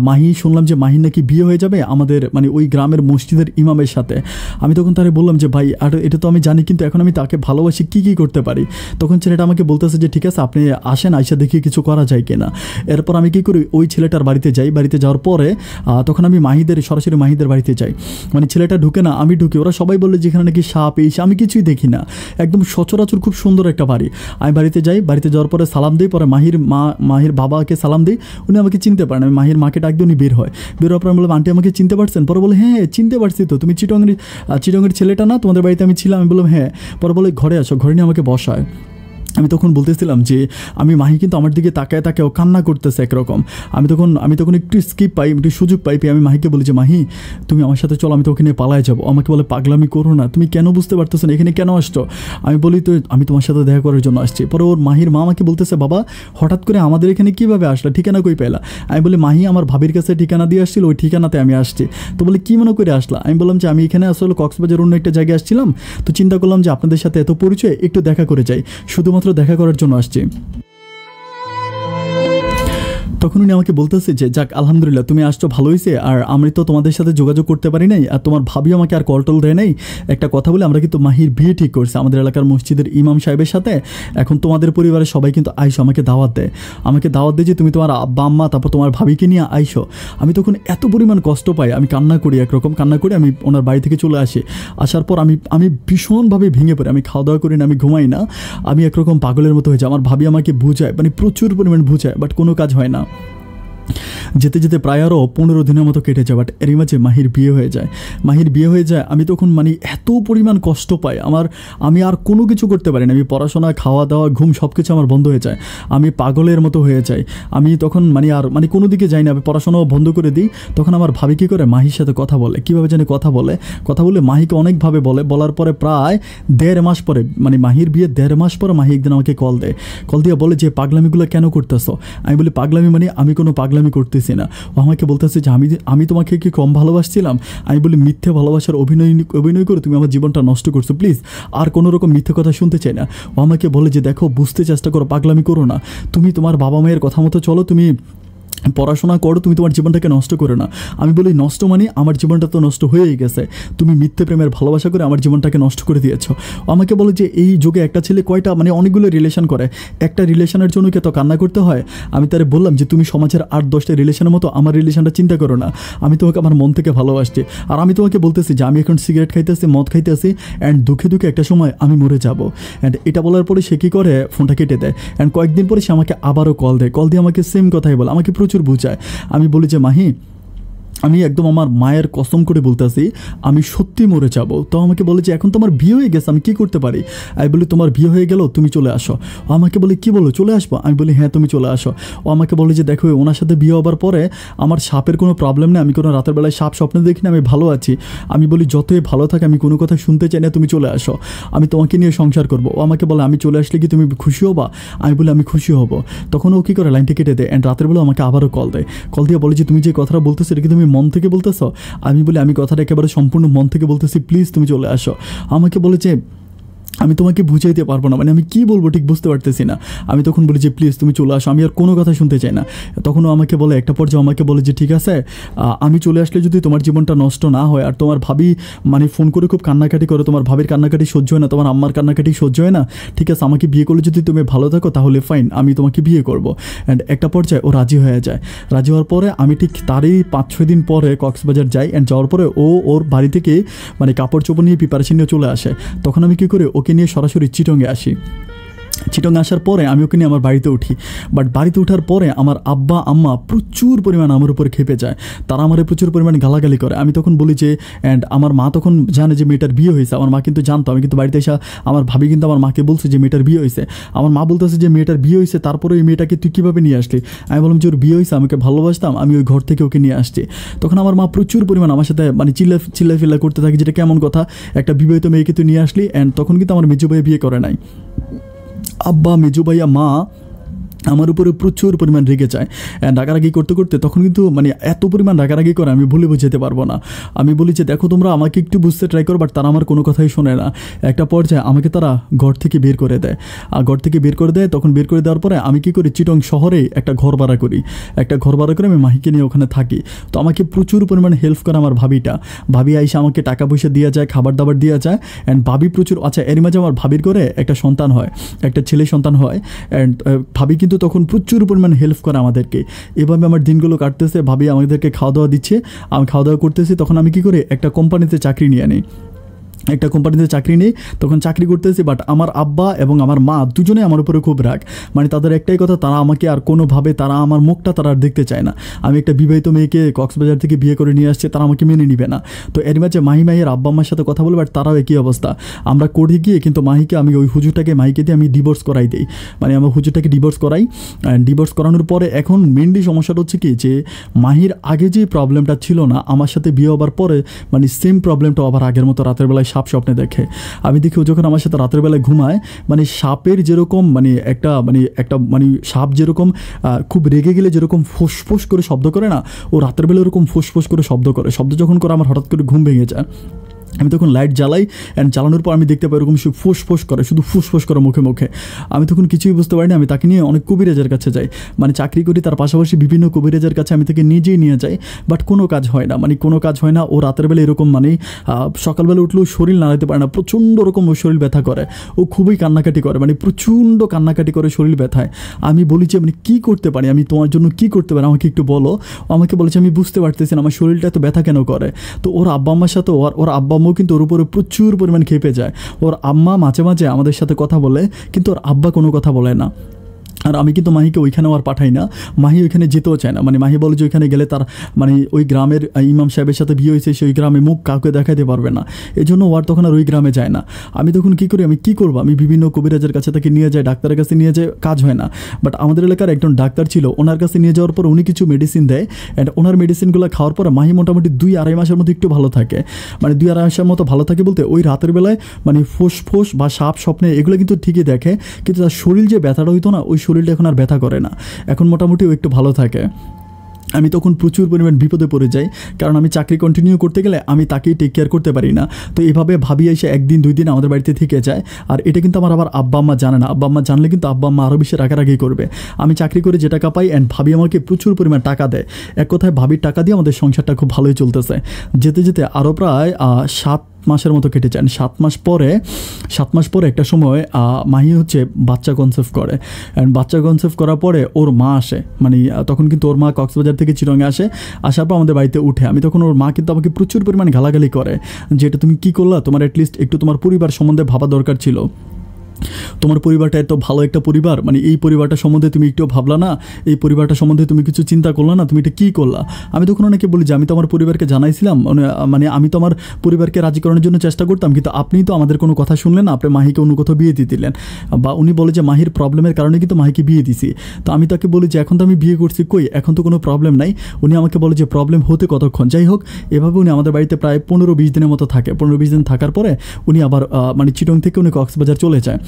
মাহি শুনলাম যে মাহির নাকি বিয়ে হয়ে যাবে আমাদের ওই গ্রামের মসজিদের ইমামের সাথে। আমি তখন তারে বললাম যে ভাই আর এটা তো আমি জানি, কিন্তু এখন আমি তাকে ভালোবাসি, কী করতে পারি? তখন ছেলেটা আমাকে বলতেছে যে ঠিক আছে আপনি আসেন, আইসা দেখি কিছু করা যায় কিনা। এরপর আমি কী করি ওই ছেলেটার বাড়িতে যাই। বাড়িতে যাওয়ার পরে তখন আমি সরাসরি মাহিদের বাড়িতে যাই, মানে ছেলেটা ঢুকে না আমি ঢুকি। ওরা সবাই বললে যেখানে নাকি সাপ এই আমি কিছুই দেখি না, একদম সচরাচর খুব সুন্দর একটা বাড়ি। আমি বাড়িতে যাই, বাড়িতে যাওয়ার পরে সালাম দিই, পরে মাহির বাবাকে সালাম দিই, উনি আমাকে চিনতে পারেন। আমি মাহির মাকে ডাক দিয়ে উনি বের হওয়ার পর আমি বললাম আন্টি আমাকে চিনতে পারছেন? পরে বলে হ্যাঁ চিনতে পারছি তো, তুমি চিটংয়ের ছেলেটা না, তোমাদের বাড়িতে আমি ছিলাম। আমি বললাম হ্যাঁ। পরে বলে ঘরে আসো, ঘরে নিয়ে আমাকে বসায়। আমি তখন বলতেছিলাম যে মাহি কিন্তু আমার দিকে তাকায় তাকায় ও কান্না করতেছে একরকম। আমি তখন একটু স্কিপ পাই, একটু সুযোগ পাই, পেয়ে আমি মাহিকে বলি যে মাহি তুমি আমার সাথে চলো, আমি তো ওখানে পালায় যাবো। আমাকে বলে পাগলামি করো না, তুমি কেন বুঝতে পারতেছো না এখানে কেন আসছো? আমি বলি তো আমি তোমার সাথে দেখা করার জন্য আসছি। পরে ওর মাহির মা আমাকে বলতেছে বাবা হঠাৎ করে আমাদের এখানে কীভাবে আসলা, ঠিকানা কই পেলা? আমি বলি মাহি আমার ভাবির কাছে ঠিকানা দিয়ে আসছিল, ওই ঠিকানাতে আমি আসছি। তো বলে কী মনে করে আসলা? আমি বললাম যে আমি এখানে আসলে কক্সবাজার অন্য একটা জায়গায় আসছিলাম, তো চিন্তা করলাম যে আপনাদের সাথে এত পরিচয়, একটু দেখা করে যাই, শুধুমাত্র দেখা করার জন্য আসছি। তখন উনি আমাকে বলতেছে যে যাক আলহামদুলিল্লাহ তুমি আসছো ভালো হয়েছে, আর আমি তো তোমাদের সাথে যোগাযোগ করতে পারি নাই, আর তোমার ভাবি আমাকে আর কল টল দেয় নাই। একটা কথা বলে আমরা কিন্তু মাহির বিয়ে ঠিক করছি আমাদের এলাকার মসজিদের ইমাম সাহেবের সাথে। এখন তোমাদের পরিবারের সবাই কিন্তু আইসো, আমাকে দাওয়াত দেয় যে তুমি তোমার আব্বা আম্মা তারপর তোমার ভাবিকে নিয়ে আইসো। আমি তখন এত পরিমাণ কষ্ট পাই, আমি কান্না করি, একরকম কান্না করে আমি ওনার বাড়ি থেকে চলে আসি। আসার পর আমি ভীষণভাবে ভেঙে পড়ি, আমি খাওয়া দাওয়া করি না, আমি ঘুমাই না, আমি একরকম পাগলের মতো হয়ে যাই। আমার ভাবি আমাকে বুঝায়, মানে প্রচুর পরিমাণ বুঝায়, বাট কোনো কাজ হয় না। যেতে যেতে প্রায় আরও 15 দিনের মতো কেটে যায়, বাট এরই মাঝে মাহির বিয়ে হয়ে যায়। আমি তখন মানে এত পরিমাণ কষ্ট পাই, আমি আর কোনো কিছু করতে পারি না। আমি পড়াশোনা, খাওয়া দাওয়া, ঘুম সব কিছু আমার বন্ধ হয়ে যায়, আমি পাগলের মতো হয়ে যাই। আমি তখন আর কোনো দিকে যাই না, আমি পড়াশোনাও বন্ধ করে দিই। তখন আমার ভাবি কী করে মাহির সাথে কথা বলে, কীভাবে জানি কথা বলে মাহিকে অনেকভাবে বলার পরে প্রায় 1.5 মাস পরে, মানে মাহির বিয়ে 1.5 মাস পরে মাহি একদিন আমাকে কল দিয়ে বলে যে পাগলামিগুলো কেন করতেছো? আমি বলি পাগলামি মানে আমি কোনো পাগলামি করতেছি না। ও আমাকে বলতেছে যে আমি তোমাকে কি কম ভালোবাসছিলাম? আমি বলি মিথ্যে ভালোবাসার অভিনয় করে তুমি আমার জীবনটা নষ্ট করছো, প্লিজ আর কোনো রকম মিথ্যে কথা শুনতে চাই না। ও আমাকে বলে যে দেখো বুঝতে চেষ্টা করো, পাগলামি করো না, তুমি তোমার বাবা মায়ের কথা মতো চলো, তুমি পড়াশোনা করো, তুমি তোমার জীবনটাকে নষ্ট করো না। আমি বলি নষ্ট মানে আমার জীবনটা তো নষ্ট হয়েই গেছে, তুমি মিথ্যে প্রেমের ভালোবাসা করে আমার জীবনটাকে নষ্ট করে দিয়েছো। আমাকে বলে যে এই যুগে একটা ছেলে কয়টা অনেকগুলো রিলেশন করে, একটা রিলেশনের জন্য কি এত কান্না করতে হয়? আমি তারে বললাম যে তুমি সমাজের 8-10টা রিলেশনের মতো আমার রিলেশনটা চিন্তা করো না, আমি তোমাকে আমার মন থেকে ভালোবাসছি। আর আমি তোমাকে বলতেছি যে আমি এখন সিগারেট খাইতেছি, মদ খাইতেছি, অ্যান্ড দুঃখে একটা সময় আমি মরে যাবো। অ্যান্ড এটা বলার পরে সে কী করে ফোনটা কেটে দেয়। অ্যান্ড কয়েকদিন পরে সে আমাকে আবারও কল দিয়ে আমাকে সেম কথাই বলে, আমাকে প্রচুর বুঝায়। আমি বলি যে মাহি আমি একদম আমার মায়ের কসম করে বলতেছি আমি সত্যি মরে যাব। তো আমাকে বলে যে এখন তোমার বিয়ে হয়ে গেছে, আমি কী করতে পারি? আমি বলি তোমার বিয়ে হয়ে গেল, তুমি চলে আসো। ও আমাকে বলে কী বলো, চলে আসবো? আমি বলি হ্যাঁ তুমি চলে আসো। ও আমাকে বলে যে দেখো ওনার সাথে বিয়ে হবার পরে আমার সাপের কোনো প্রবলেম নেই, আমি কোনো রাতের বেলায় সাপ স্বপ্নে দেখি না, আমি ভালো আছি। আমি বলি যতই ভালো থাকে আমি কোনো কথা শুনতে চাই না, তুমি চলে আসো, আমি তোমাকে নিয়ে সংসার করবো। ও আমাকে বলে আমি চলে আসলে কি তুমি খুশি হবা? আমি বলি আমি খুশি হব। তখন ও কী করে লাইনটা কেটে দেয়, অ্যান্ড রাতের বেলা আমাকে আবারও কল দিয়ে বলে যে তুমি যে কথাটা বলতেছো এটা কি তুমি মন থেকে বলতেছো? আমি বলি আমি কথাটা একেবারে সম্পূর্ণ মন থেকে বলতেছি, প্লিজ তুমি চলে আসো। আমাকে বলে যে আমি তোমাকে বুঝাইতে পারবো না, মানে আমি কী বলবো ঠিক বুঝতে পারতেছি না। আমি তখন বলি যে প্লিজ তুমি চলে আসো, আমি আর কোনো কথা শুনতে চাই না। তখনও আমাকে বলে একটা পর্যায়ে আমাকে বলে যে ঠিক আছে আমি চলে আসলে যদি তোমার জীবনটা নষ্ট না হয়, আর তোমার ভাবি ফোন করে খুব কান্নাকাটি করে, তোমার ভাবির কান্নাকাটি সহ্য হয় না, তোমার আম্মার কান্নাকাটি সহ্য হয় না, ঠিক আছে আমাকে বিয়ে করলে যদি তুমি ভালো থাকো তাহলে ফাইন, আমি তোমাকে বিয়ে করবো। অ্যান্ড একটা পর্যায়ে ও রাজি হয়ে যায়। রাজি হওয়ার পরে আমি ঠিক তারই 5-6 দিন পরে কক্সবাজার যাই। অ্যান্ড যাওয়ার পরে ওর বাড়ি থেকে কাপড় চোপড় নিয়ে প্রিপারেশন নিয়ে চলে আসে। তখন আমি কী করি ওকে নিয়ে সরাসরি চিটংয়ে আসি। চিটং আসার পরে আমি ওকে নিয়ে আমার বাড়িতে উঠি। বাট বাড়িতে ওঠার পরে আমার আব্বা আম্মা প্রচুর পরিমাণ আমার উপরে খেপে যায়, তারা আমার প্রচুর পরিমাণ গালাগালি করে। আমি তখন বলি যে অ্যান্ড আমার মা তখন জানে যে মেয়েটার বিয়ে হয়েছে, আমার মা কিন্তু জানতো। আমি কিন্তু বাড়িতে এসে আমার ভাবি কিন্তু আমার মাকে বলছে যে মেয়েটার বিয়ে হয়েছে। আমার মা বলতেছে যে মেয়েটার বিয়ে হয়েছে, তারপরে ওই মেয়েটাকে তুই কীভাবে নিয়ে আসলি? আমি বললাম যে ওর বিয়ে হয়েছে, আমাকে ভালোবাসতাম, আমি ওই ঘর থেকে ওকে নিয়ে আসছি। তখন আমার মা প্রচুর পরিমাণ আমার সাথে চিল্লাফিল্লা করতে থাকে, যেটা কেমন কথা, একটা বিবাহিত মেয়েকে তুই নিয়ে আসলি। অ্যান্ড তখন কিন্তু আমার মেজো ভাইয়া বিয়ে করে নাই। আব্বা, মেজো ভাইয়া, মা আমার উপরে প্রচুর পরিমাণ রেগে যায়। রাগারাগি করতে করতে তখন কিন্তু এত পরিমাণ রাগারাগি করে আমি ভুলে বোঝাতে পারবো না। আমি বলি যে দেখো তোমরা আমাকে একটু বুঝতে ট্রাই করো, বাট তারা আমার কোনো কথাই শোনে না। একটা পর্যায়ে আমাকে তারা ঘর থেকে বের করে দেয়। আর ঘর থেকে বের করে দেয়, তখন বের করে দেওয়ার পরে আমি কী করি চিটং শহরে একটা ঘর ভাড়া করি। আমি মাহিকে নিয়ে ওখানে থাকি। তো আমাকে প্রচুর পরিমাণে হেল্প করে আমার ভাবি আইসা আমাকে টাকা পয়সা দেওয়া যায়, খাবার দাবার দেওয়া যায়। অ্যান্ড ভাবি প্রচুর এর মাঝে আমার ভাবির করে একটা সন্তান হয়, একটা ছেলে সন্তান হয়। অ্যান্ড ভাবি কিন্তু তখন প্রচুর পরিমাণে হেল্প করে আমাদেরকে। এভাবে আমার দিনগুলো কাটতেছে, ভাবি আমাদেরকে খাওয়া দাওয়া দিচ্ছে, আমি খাওয়া দাওয়া করতেছি। তখন আমি কী করে একটা কোম্পানিতে চাকরি নিয়ে নিই। একটা কোম্পানিতে চাকরি নেই, তখন চাকরি করতেছি। বাট আমার আব্বা এবং আমার মা দুজনে আমার উপরে খুব রাগ, মানে তাদের একটাই কথা, তারা আমাকে আর কোনোভাবে তারা আমার মুখটা তারা আর দেখতে চায় না। আমি একটা বিবাহিত মেয়েকে কক্সবাজার থেকে বিয়ে করে নিয়ে আসছে, তারা আমাকে মেনে নিবে না। তো এর মাঝে মাহির আব্বা আম্মার সাথে কথা বলে, বাট তারাও একই অবস্থা। আমরা কোর্টে গিয়ে কিন্তু মাহিকে আমি ওই হুজুরটাকে মাহিকে দিয়ে আমি ডিভোর্স করাই দিই, মানে আমার হুজুরটাকে ডিভোর্স করাই। ডিভোর্স করানোর পরে এখন মেনলি সমস্যাটা হচ্ছে কি, যে মাহির আগে যে প্রবলেমটা ছিল না, আমার সাথে বিয়ে হবার পরে মানে সেম প্রবলেমটা আবার আগের মতো রাতের বেলায় সাপ স্বপ্নে দেখে। আমি দেখি ও যখন আমার সাথে রাতের বেলায় ঘুমায়, মানে সাপের যেরকম মানে একটা সাপ যেরকম খুব রেগে গেলে যেরকম ফুসফুস করে শব্দ করে না, ও রাতের বেলা এরকম ফুসফুস করে শব্দ করে। শব্দ যখন করে আমার হঠাৎ করে ঘুম ভেঙে যায়। আমি তখন লাইট জ্বালাই, অ্যান্ড জ্বালানোর পর আমি দেখতে পাই এরকম সে ফুসফুস করে, শুধু ফুসফুস করে মুখে মুখে। আমি তখন কিছুই বুঝতে পারিনি। আমি তাকে নিয়ে অনেক কবিরাজের কাছে যাই, মানে চাকরি করি তার পাশাপাশি বিভিন্ন কবিরাজের কাছে আমি তাকে নিজেই নিয়ে যাই, বাট কোনো কাজ হয় না, মানে কোনো কাজ হয় না। ও রাতের বেলা এরকম মানে সকালবেলা উঠলেও শরীর নাড়াতে পারে না, প্রচণ্ড রকম ও শরীর ব্যথা করে, ও খুবই কান্নাকাটি করে, মানে প্রচণ্ড কান্নাকাটি করে শরীর ব্যথায়। আমি বলি যে মানে কী করতে পারি, আমি তোমার জন্য কী করতে পারি, আমাকে একটু বলো। আমাকে বলেছে আমি বুঝতে পারতেছি না আমার শরীরটা এত ব্যথা কেন করে। তো ওর আব্বা আম্মার সাথে ওর আব্বা আম্মাও কিন্তু ওর উপরে প্রচুর পরিমাণ খেপে যায়। ওর আম্মা মাঝে মাঝে আমাদের সাথে কথা বলে, কিন্তু ওর আব্বা কোনো কথা বলে না। আর আমি কিন্তু মাহিকে ওইখানেও আর পাঠাই না, মাহি ওইখানে যেতেও চায় না। মানে মাহি বলে যে ওইখানে গেলে তার মানে ওই গ্রামের ইমাম সাহেবের সাথে বিয়ে হয়েছে, সেই গ্রামে মুখ কাউকে দেখাতে পারবে না, এই জন্য ওর তখন আর ওই গ্রামে যায় না। আমি তখন কী করি, আমি কী করবো, আমি বিভিন্ন কবিরাজের কাছে তাকে নিয়ে যাই, ডাক্তারের কাছে নিয়ে যাই, কাজ হয় না। বাট আমাদের এলাকার একজন ডাক্তার ছিল, ওনার কাছে নিয়ে যাওয়ার পর উনি কিছু মেডিসিন দেয়, অ্যান্ড ওনার মেডিসিনগুলো খাওয়ার পর মাহি মোটামুটি 2-2.5 মাসের মধ্যে একটু ভালো থাকে। মানে 2-2.5 মাসের মতো ভালো থাকে বলতে, ওই রাতের বেলায় মানে ফুসফুস বা সাপ স্বপ্নে এগুলো কিন্তু ঠিকই দেখে, কিন্তু তার শরীর যে ব্যথাটা হইতো না, ওই শরীরটা এখন আর ব্যথা করে না, এখন মোটামুটি ও একটু ভালো থাকে। আমি তখন প্রচুর পরিমাণ বিপদে পড়ে যাই, কারণ আমি চাকরি কন্টিনিউ করতে গেলে আমি তাকেই টেক কেয়ার করতে পারি না। তো এভাবে ভাবি এসে 1-2 দিন আমাদের বাড়িতে থেকে যায়। আর এটা কিন্তু আমার আবার আব্বা আম্মা জানে না, আব্বা আম্মা জানলে কিন্তু আব্বা আম্মা আরও বেশি রাগারাগি করবে। আমি চাকরি করে যে টাকা পাই, অ্যান্ড ভাবি আমাকে প্রচুর পরিমাণ টাকা দেয়। এক কথায় ভাবির টাকা দিয়ে আমাদের সংসারটা খুব ভালোই চলতেছে। যেতে যেতে আরও প্রায় 7 মাসের মতো কেটে যায়। 7 মাস পরে একটা সময় মাহি হচ্ছে বাচ্চা কনসেপ্ট করে, অ্যান্ড বাচ্চা কনসেপ্ট করার পরে ওর মা আসে, মানে তখন কিন্তু ওর মা কক্সবাজার থেকে চিরঙে আসে, আসার পর আমাদের বাড়িতে উঠে। আমি তখন ওর মা কিন্তু আমাকে প্রচুর পরিমাণে গালাগালি করে, যে এটা তুমি কী করলা, তোমার অ্যাটলিস্ট একটু তোমার পরিবার সম্বন্ধে ভাবা দরকার ছিল, তোমার পরিবারটা এত ভালো একটা পরিবার, মানে এই পরিবারটা সম্বন্ধে তুমি একটু ভাবলা না, এই পরিবারটা সম্বন্ধে তুমি কিছু চিন্তা করলা না, তুমি এটা কী করলা। আমি তখন অনেকে বলি যে আমি তো আমার পরিবারকে জানাইছিলাম, মানে আমি তো আমার পরিবারকে রাজি করানোর জন্য চেষ্টা করতাম, কিন্তু আপনি তো আমাদের কোনো কথা শুনলেন না, আপনি মাহিকে অন্য কোথাও বিয়ে দিয়ে দিলেন। বা উনি বলে যে মাহির প্রবলেমের কারণে কিন্তু মাহিকে বিয়ে দিছি। তো আমি তাকে বলি যে এখন তো আমি বিয়ে করছি, কই এখন তো কোনো প্রবলেম নাই। উনি আমাকে বলে যে প্রবলেম হতে কতক্ষণ। যাই হোক, এভাবে উনি আমাদের বাড়িতে প্রায় 15-20 দিনের মতো থাকে। 15-20 দিন থাকার পরে উনি আবার মানে চিটং থেকে উনি কক্সবাজার চলে যায়।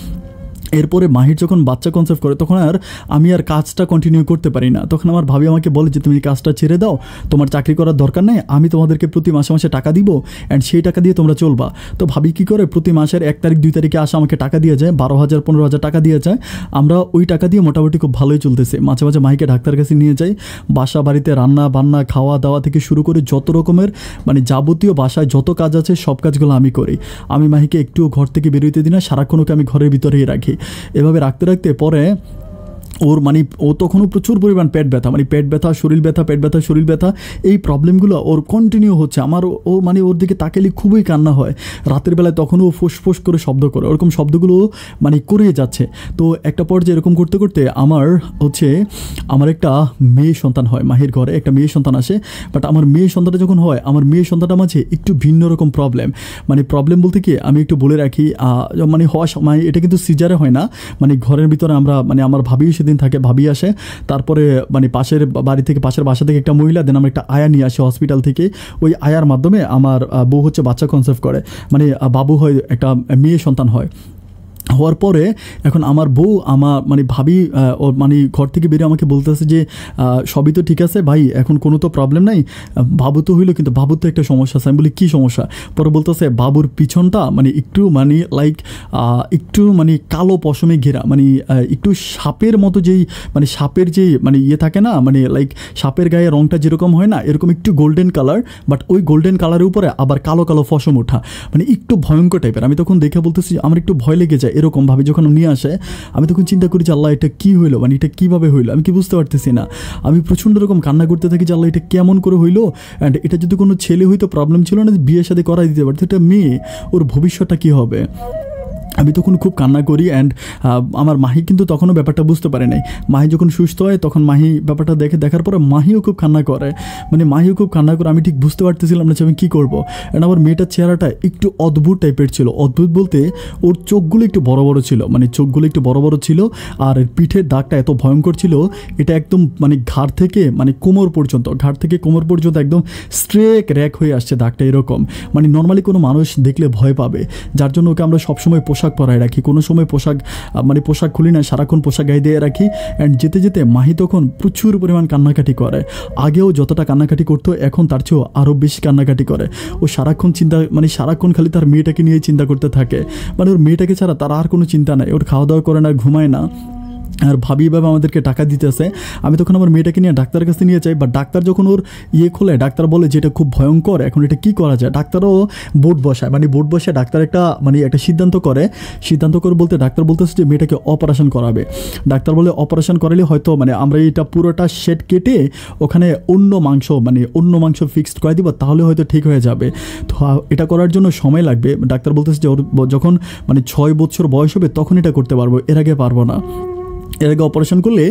এরপরে মাহির যখন বাচ্চা কনসেপ্ট করে, তখন আর আমি আর কাজটা কন্টিনিউ করতে পারি না। তখন আমার ভাবি আমাকে বলে যে তুমি কাজটা ছেড়ে দাও, তোমার চাকরি করার দরকার নেই, আমি তোমাদেরকে প্রতি মাসে মাসে টাকা দিব, অ্যান্ড সেই টাকা দিয়ে তোমরা চলবা। তো ভাবি কী করে, প্রতি মাসের 1 তারিখ 2 তারিখে আসা আমাকে টাকা দিয়ে যায়, 12,000-15,000 টাকা দিয়ে যায়। আমরা ওই টাকা দিয়ে মোটামুটি খুব ভালোই চলতেছে। মাঝে মাঝে মাহিকে ডাক্তারের কাছে নিয়ে যাই, বাসা বাড়িতে রান্না বান্না খাওয়া দাওয়া থেকে শুরু করে যত রকমের মানে যাবতীয় বাসায় যত কাজ আছে সব কাজগুলো আমি করি। আমি মাহিকে একটুও ঘর থেকে বেরোতে দিই না, সারাক্ষণ ওকে আমি ঘরের ভিতরেই রাখি। এভাবে রাখতে রাখতে পরে ওর মানে ও তখনও প্রচুর পরিমাণ পেট ব্যথা, মানে পেট ব্যথা শরীর ব্যথা, পেট ব্যথা শরীর ব্যথা, এই প্রবলেমগুলো ওর কন্টিনিউ হচ্ছে। আমার ও মানে ওর দিকে তাকালে খুবই কান্না হয়। রাতের বেলায় তখনও ও ফুসফুস করে শব্দ করে, ওরকম শব্দগুলো মানে করে যাচ্ছে। তো একটা পর্যায়ে এরকম করতে করতে আমার একটা মেয়ে সন্তান হয়, মাহির ঘরে একটা মেয়ে সন্তান আসে। বাট আমার মেয়ে সন্তানটা যখন হয়, আমার মেয়ে সন্তানটা মাঝে একটু ভিন্ন রকম প্রবলেম। মানে প্রবলেম বলতে কি আমি একটু বলে রাখি, মানে হওয়া সময় এটা কিন্তু সিজারে হয় না, মানে ঘরের ভিতরে আমরা মানে আমার ভাবি দিন থাকে, ভাবি আসে, তারপরে মানে পাশের বাসা থেকে একটা মহিলা, দেন আমরা একটা আয়া নিয়ে আসি হসপিটাল থেকে। ওই আয়ার মাধ্যমে আমার বউ হচ্ছে বাচ্চা কনসেপ্ট করে, মানে বাবু হয়, একটা মেয়ে সন্তান হয়। হওয়ার পরে এখন আমার বউ আমার মানে ভাবি ওর মানে ঘর থেকে বেরিয়ে আমাকে বলতেছে যে সবই তো ঠিক আছে ভাই, এখন কোনো তো প্রবলেম নাই, বাবু তো হইলো, কিন্তু বাবুর তো একটা সমস্যা আছে। আমি বলি কী সমস্যা? পরে বলতেছে বাবুর পিছনটা মানে একটু মানে লাইক একটু মানে কালো পশমে ঘেরা, মানে একটু সাপের মতো যেই মানে সাপের যেই মানে ইয়ে থাকে না, মানে লাইক সাপের গায়ে রঙটা যেরকম হয় না, এরকম একটু গোল্ডেন কালার, বাট ওই গোল্ডেন কালারের উপরে আবার কালো কালো পশম ওঠা, মানে একটু ভয়ঙ্কর টাইপের। আমি তখন দেখে বলতেছি আমার একটু ভয় লেগে যায়, এরকম ভাবে যখন নিয়ে আসে, আমি তখন চিন্তা করি যে আল্লাহ এটা কী হইলো, মানে এটা কীভাবে হইলো, আমি কি বুঝতে পারতেছি না। আমি প্রচণ্ড রকম কান্না করতে থাকি যে আল্লাহ এটা কেমন করে হইলো। অ্যান্ড এটা যদি কোনো ছেলে হইতো প্রবলেম ছিল না, বিয়ে শাদী করাই দিতে পারতো, এটা মেয়ে, ওর ভবিষ্যৎটা কী হবে। আমি তখন খুব কান্না করি। অ্যান্ড আমার মাহি কিন্তু তখনও ব্যাপারটা বুঝতে পারে নাই। মাহি যখন সুস্থ হয় তখন মাহি ব্যাপারটা দেখার পরে মাহিও খুব কান্না করে, মানে মাহিও খুব কান্না করে। আমি ঠিক বুঝতে পারতেছিলাম না যে আমি কী করবো। অ্যান্ড আমার মেয়েটার চেহারাটা একটু অদ্ভুত টাইপের ছিল। অদ্ভুত বলতে ওর চোখগুলো একটু বড় বড় ছিল, মানে চোখগুলো একটু বড় বড় ছিল। আর পিঠের দাগটা এত ভয়ঙ্কর ছিল, এটা একদম মানে ঘাড় থেকে মানে কোমর পর্যন্ত, ঘাড় থেকে কোমর পর্যন্ত একদম স্ট্রেক র্যাক হয়ে আসছে দাগটা এরকম। মানে নর্মালি কোনো মানুষ দেখলে ভয় পাবে, যার জন্য ওকে আমরা সবসময় পোশাক পরায় রাখি, কোনো সময় পোশাক খুলি না, সারাক্ষণ পোশাক গায়ে দিয়ে রাখি। অ্যান্ড যেতে যেতে মাহি তখন প্রচুর পরিমাণ কান্নাকাটি করে। আগেও যতটা কান্নাকাটি করতো এখন তার চেয়েও আরও বেশি কান্নাকাটি করে। ও সারাক্ষণ খালি তার মেয়েটাকে নিয়ে চিন্তা করতে থাকে, মানে ওর মেয়েটাকে ছাড়া তার আর কোনো চিন্তা নাই। ওর খাওয়া দাওয়া করে না, ঘুমায় না। আর ভাবি বাবা আমাদেরকে টাকা দিতেছে। আমি তখন আমার মেয়েটাকে নিয়ে ডাক্তারের কাছে নিয়ে যাই, বা ডাক্তার যখন ওর খোলে, ডাক্তার বলে যে এটা খুব ভয়ঙ্কর, এখন এটা কী করা যায়। ডাক্তারও বোর্ড বসায়, মানে বোর্ড বসে ডাক্তার একটা সিদ্ধান্ত করে বলতে ডাক্তার বলতেছে যে মেয়েটাকে অপারেশন করাবে। ডাক্তার বলে অপারেশন করালে হয়তো আমরা এটা পুরোটা শেড কেটে ওখানে অন্য মাংস ফিক্সড করে দিব, তাহলে হয়তো ঠিক হয়ে যাবে। তো এটা করার জন্য সময় লাগবে। ডাক্তার বলতেছে যে ওর যখন 6 বছর বয়স হবে তখন এটা করতে পারবো, এর আগে পারবো না। এর আগে অপারেশন করলে